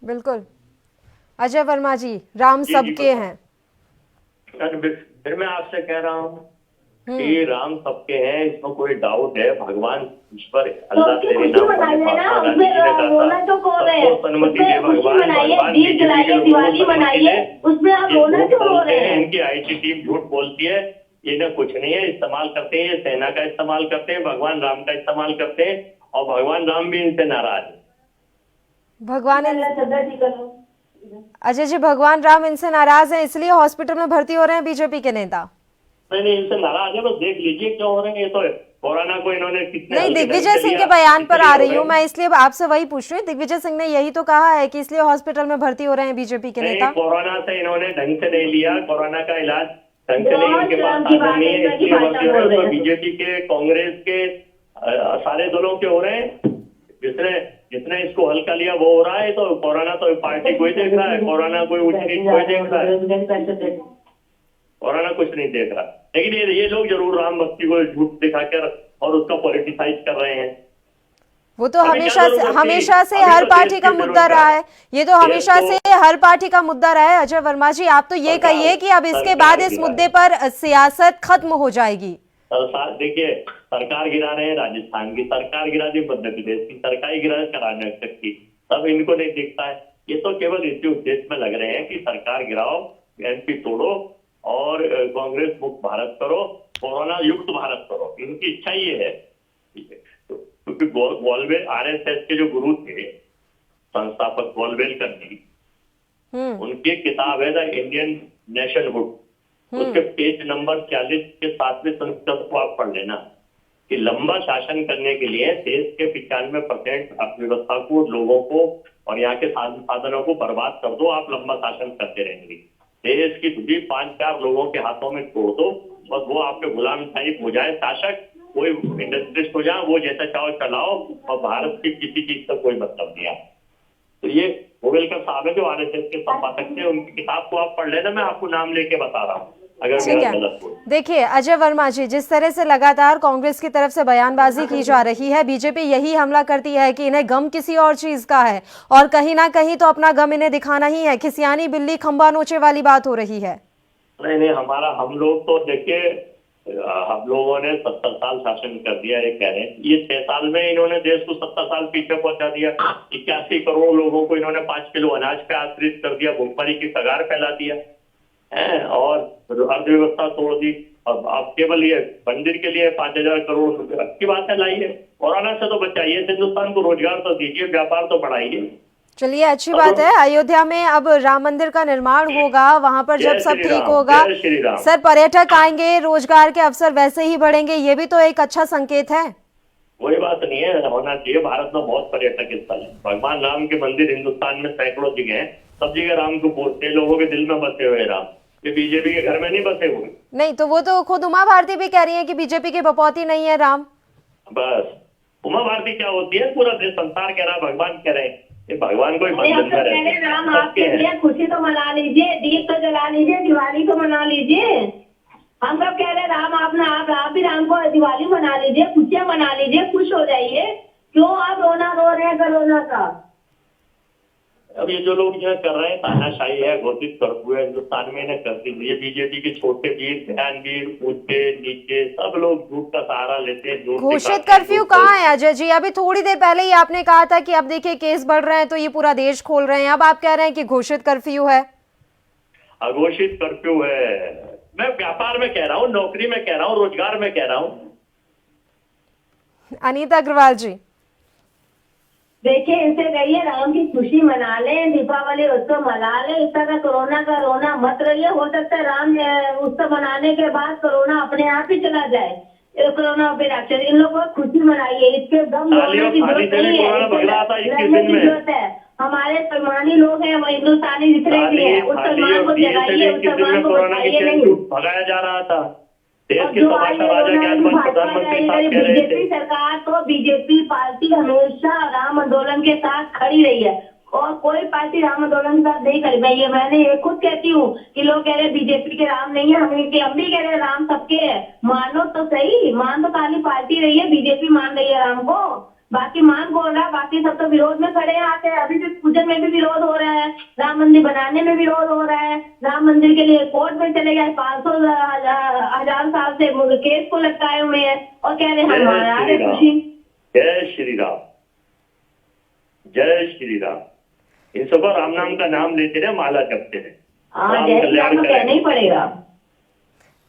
बिल्कुल। अजय वर्मा जी, राम सबके हैं। फिर मैं आपसे कह रहा हूँ कि राम सबके हैं, इसमें कोई डाउट है। भगवान ईश्वर अल्लाह तेरे नाम दिवाली मनाइए, उसमें आप रोना क्यों रो रहे हैं? इनकी आईटी टीम झूठ बोलती है, इन्हें कुछ नहीं है, इस्तेमाल करते हैं, सेना का इस्तेमाल करते हैं, भगवान राम का इस्तेमाल करते हैं, और भगवान राम भी इनसे नाराज है। अजय जी, भगवान राम इनसे नाराज हैं, इसलिए हॉस्पिटल में भर्ती हो रहे हैं बीजेपी के नेता। नहीं, इनसे नाराज है, बस देख लीजिए क्यों हो रहे हैं। ये तो कोरोना को इन्होंने कितने नहीं, दिग्विजय सिंह के बयान पर आ रही हूँ मैं, इसलिए आपसे वही पूछ रही हूँ। दिग्विजय सिंह ने यही तो कहा है कि इसलिए हॉस्पिटल में भर्ती हो रहे हैं बीजेपी के नेता। कोरोना से इन्होंने ढंग से नहीं लिया, कोरोना का इलाज ढंग से नहीं, इनके पास साधन नहीं है, इसलिए भर्ती हो रहे हैं। बीजेपी के, कांग्रेस के, सारे दलों के हो रहे हैं। जिसने इसको हल्का लिया वो हो रहा है। तो कोरोना तो पार्टी कोई देख रहा है, कोरोना कोई उच्च नीच कोई देख रहा है, कोरोना कुछ नहीं देख रहा। लेकिन ये लोग जरूर राम भक्ति को झूठ दिखाकर और उसका पॉलिटिसाइज कर रहे हैं। वो तो हमेशा से हर पार्टी का मुद्दा रहा है। ये तो हमेशा से हर पार्टी का मुद्दा रहा है। अजय वर्मा जी, आप तो ये कहिए कि अब इसके बाद इस मुद्दे पर सियासत खत्म हो जाएगी। देखिए, सरकार गिरा रहे हैं, राजस्थान की सरकार गिरा दी, मध्य प्रदेश की सरकार गिरा कर्नाटक की, सब इनको नहीं दिखता है। ये तो केवल इसी उद्देश्य में लग रहे हैं कि सरकार गिराओ, एमपी तोड़ो और कांग्रेस मुक्त भारत करो, कोरोना युक्त भारत करो। इनकी इच्छा ये है। क्योंकि गोलवेल आरएसएस के जो गुरु थे, संस्थापक गोलवेलकर जी, उनकी किताब है द इंडियन नेशनहुड, उसके पेज नंबर 40 के 7वें संस्करण को आप पढ़ लेना कि लंबा शासन करने के लिए देश के 95% अर्थव्यवस्था को, लोगों को और यहाँ के साधनों को बर्बाद कर दो, आप लंबा शासन करते रहेंगे। देश की धुरी 5-4 लोगों के हाथों में छोड़ दो, बस वो आपके गुलाम टाइप हो जाए शासक, कोई इंडस्ट्रिस्ट हो जाए, वो जैसा चाहो चलाओ, और भारत की किसी चीज का कोई मतलब नहीं है। तो ये गोवेलकर साहब है जो आरएसएस के संपादक थे, उनकी किताब को आप पढ़ लेना, मैं आपको नाम लेके बता रहा हूँ अगर मेरा गलत हो। देखिए अजय वर्मा जी, जिस तरह से लगातार कांग्रेस की तरफ से बयानबाजी की जा रही है, बीजेपी यही हमला करती है कि इन्हें गम किसी और चीज का है, और कहीं ना कहीं तो अपना गम इन्हें दिखाना ही है। खिसियानी बिल्ली खंबा नोचे वाली बात हो रही है। नहीं, हम लोग तो देखिए, हम लोगों ने 70 साल शासन कर दिया, ये कह रहे हैं। ये 6 साल में इन्होंने देश को 70 साल पीछे पहुंचा दिया। 81 करोड़ लोगों को इन्होंने 5 किलो अनाज पे आश्रित कर दिया, भूखमरी की कगार फैला दिया है, और अर्थव्यवस्था तोड़ दी। अब केवल ये मंदिर के लिए 5000 करोड़ रुपए अच्छी बात है लाइए। कोरोना से तो बचाइए, हिंदुस्तान को रोजगार तो दीजिए, व्यापार तो बढ़ाइए। चलिए, अच्छी बात है। अयोध्या में अब राम मंदिर का निर्माण होगा, वहां पर जब सब ठीक होगा सर, पर्यटक आएंगे, रोजगार के अवसर वैसे ही बढ़ेंगे, ये भी तो एक अच्छा संकेत है। कोई बात नहीं है, होना चाहिए। भारत में बहुत पर्यटक स्थल है, भगवान राम के मंदिर हिंदुस्तान में सैकड़ों जगह है, सब जगह राम को पूजते, लोगों के दिल में बसे हुए राम। ये बीजेपी के घर में नहीं बसे हुए। नहीं तो वो तो खुद उमा भारती भी कह रही है कि बीजेपी की बपौती नहीं है राम। बस उमा भारती क्या होती है? पूरा देश संसार कह रहा है, भगवान कह रहे हैं, ये भगवान को ही अरे हम तो कह रहे हैं राम आपके लिए खुशी तो मना लीजिए, दीप तो जला लीजिए, दिवाली तो मना लीजिए। हम सब कह रहे हैं राम आप भी राम को दिवाली मना लीजिए, खुशियां मना लीजिए, खुश हो जाइए। क्यों आप रोना रो रहे हैं कोरोना का? अब ये जो लोग जो कर रहे हैं तानाशाही है, घोषित कर्फ्यू है, हिंदुस्तान में इन्हें कर दी। ये बीजेपी के छोटे वीर, बयानवीर, ऊंचे नीचे सब लोग झूठ का सहारा लेते हैं। घोषित कर्फ्यू कहाँ है अजय जी? अभी थोड़ी देर पहले ही आपने कहा था कि अब देखिए केस बढ़ रहे हैं तो ये पूरा देश खोल रहे हैं, अब आप कह रहे हैं कि घोषित कर्फ्यू है। अघोषित कर्फ्यू है। मैं व्यापार में कह रहा हूँ, नौकरी में कह रहा हूँ, रोजगार में कह रहा हूँ। अनीता अग्रवाल जी, देखिए इनसे कहिए राम की खुशी मना लें, दीपावली उत्सव मना लें, इस तरह कोरोना का रोना मत रहिए। हो सकता है राम उत्सव मनाने के बाद कोरोना अपने आप ही चला जाए। कोरोना पे राक्षस, इन लोगों को खुशी मनाइए, इसके दम रोने की जरूरत नहीं है, लड़ने की जरूरत है। हमारे सम्मानी लोग हैं, वो हिंदुस्तानी जितने भी हैं, उस सम्मान को जगाइए, उस सम्मान को बचाइए नहीं। भगाया जा रहा था बीजेपी सरकार तो बीजेपी पार्टी हमेशा राम आंदोलन के साथ खड़ी रही है और कोई पार्टी राम आंदोलन के साथ नहीं खड़ी। मैंने ये खुद कहती हूँ कि लोग कह रहे बीजेपी के राम नहीं है, हम भी कह रहे राम सबके है। मानो तो सही, मान तो खाली पार्टी रही है, बीजेपी मान रही है राम को, बाकी मान कौन रहा? बाकी सब तो विरोध में खड़े हैं आके। अभी भी पूजन में भी विरोध हो रहा है, राम मंदिर बनाने में विरोध हो रहा है, राम मंदिर के लिए कोर्ट में चले गए, 500,000 साल से केस को लटकाए हुए हैं और कह रहे हैं हमारे खुशी। जय श्री राम, जय श्री राम। इन सबको राम नाम का नाम लेते रहे, माला जपते रहे। हाँ, जय श्री राम तो कहना ही पड़ेगा।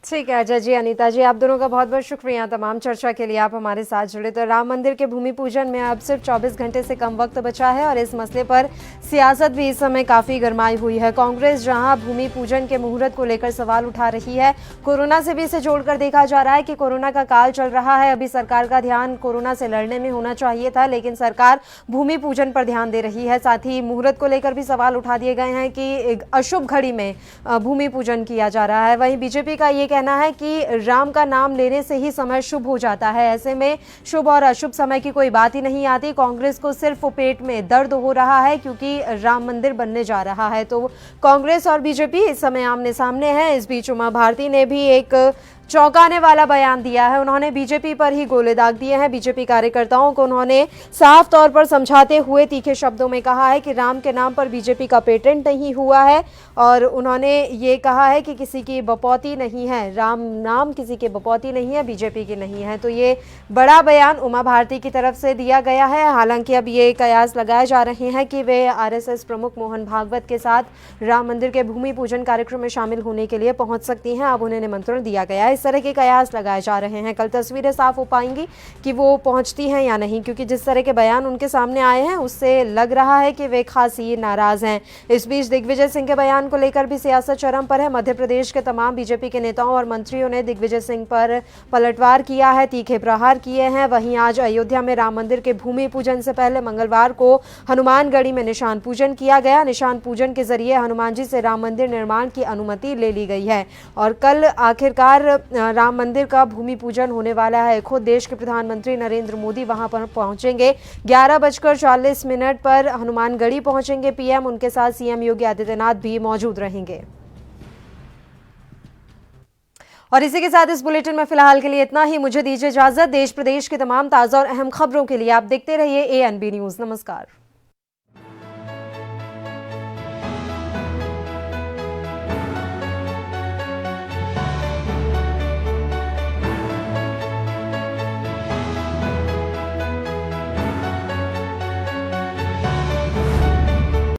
ठीक है अजय जी, अनीता जी, आप दोनों का बहुत बहुत शुक्रिया तमाम चर्चा के लिए आप हमारे साथ जुड़े। तो राम मंदिर के भूमि पूजन में अब सिर्फ 24 घंटे से कम वक्त बचा है और इस मसले पर सियासत भी इस समय काफ़ी गरमाई हुई है। कांग्रेस जहां भूमि पूजन के मुहूर्त को लेकर सवाल उठा रही है, कोरोना से भी इसे जोड़कर देखा जा रहा है कि कोरोना का काल चल रहा है, अभी सरकार का ध्यान कोरोना से लड़ने में होना चाहिए था, लेकिन सरकार भूमि पूजन पर ध्यान दे रही है। साथ ही मुहूर्त को लेकर भी सवाल उठा दिए गए हैं कि अशुभ घड़ी में भूमि पूजन किया जा रहा है। वहीं बीजेपी का ये कहना है कि राम का नाम लेने से ही समय शुभ हो जाता है, ऐसे में शुभ और अशुभ समय की कोई बात ही नहीं आती। कांग्रेस को सिर्फ पेट में दर्द हो रहा है क्योंकि राम मंदिर बनने जा रहा है। तो कांग्रेस और बीजेपी इस समय आमने सामने है। इस बीच उमा भारती ने भी एक चौंकाने वाला बयान दिया है। उन्होंने बीजेपी पर ही गोले दाग दिए हैं। बीजेपी कार्यकर्ताओं को उन्होंने साफ तौर पर समझाते हुए तीखे शब्दों में कहा है कि राम के नाम पर बीजेपी का पेटेंट नहीं हुआ है और उन्होंने ये कहा है कि किसी की बपौती नहीं है, राम नाम किसी के बपौती नहीं है, बीजेपी की नहीं है। तो ये बड़ा बयान उमा भारती की तरफ से दिया गया है। हालांकि अब ये कयास लगाए जा रहे हैं कि वे आरएसएस प्रमुख मोहन भागवत के साथ राम मंदिर के भूमि पूजन कार्यक्रम में शामिल होने के लिए पहुंच सकती हैं। अब उन्हें निमंत्रण दिया गया है। इस तरह के कयास लगाए जा रहे हैं। कल तस्वीरें साफ हो पाएंगी कि वो पहुंचती हैं या नहीं, क्योंकि जिस तरह के बयान उनके सामने आए हैं उससे लग रहा है कि वे खासी नाराज हैं। इस बीच दिग्विजय सिंह के बयान को लेकर भी सियासत चरम पर है। मध्य प्रदेश के तमाम बीजेपी के नेताओं और मंत्रियों ने दिग्विजय सिंह पर पलटवार किया है, तीखे प्रहार किए हैं। वहीं आज अयोध्या में राम मंदिर के भूमि पूजन से पहले मंगलवार को हनुमानगढ़ी में निशान पूजन किया गया। निशान पूजन के जरिए हनुमान जी से राम मंदिर निर्माण की अनुमति ले ली गई है और कल आखिरकार राम मंदिर का भूमि पूजन होने वाला है। खुद देश के प्रधानमंत्री नरेंद्र मोदी वहां पर पहुंचेंगे। 11:40 पर हनुमानगढ़ी पहुंचेंगे पीएम। उनके साथ सीएम योगी आदित्यनाथ भी मौजूद रहेंगे। और इसी के साथ इस बुलेटिन में फिलहाल के लिए इतना ही। मुझे दीजिए इजाजत। देश प्रदेश के तमाम ताजा और अहम खबरों के लिए आप देखते रहिए ANB न्यूज। नमस्कार।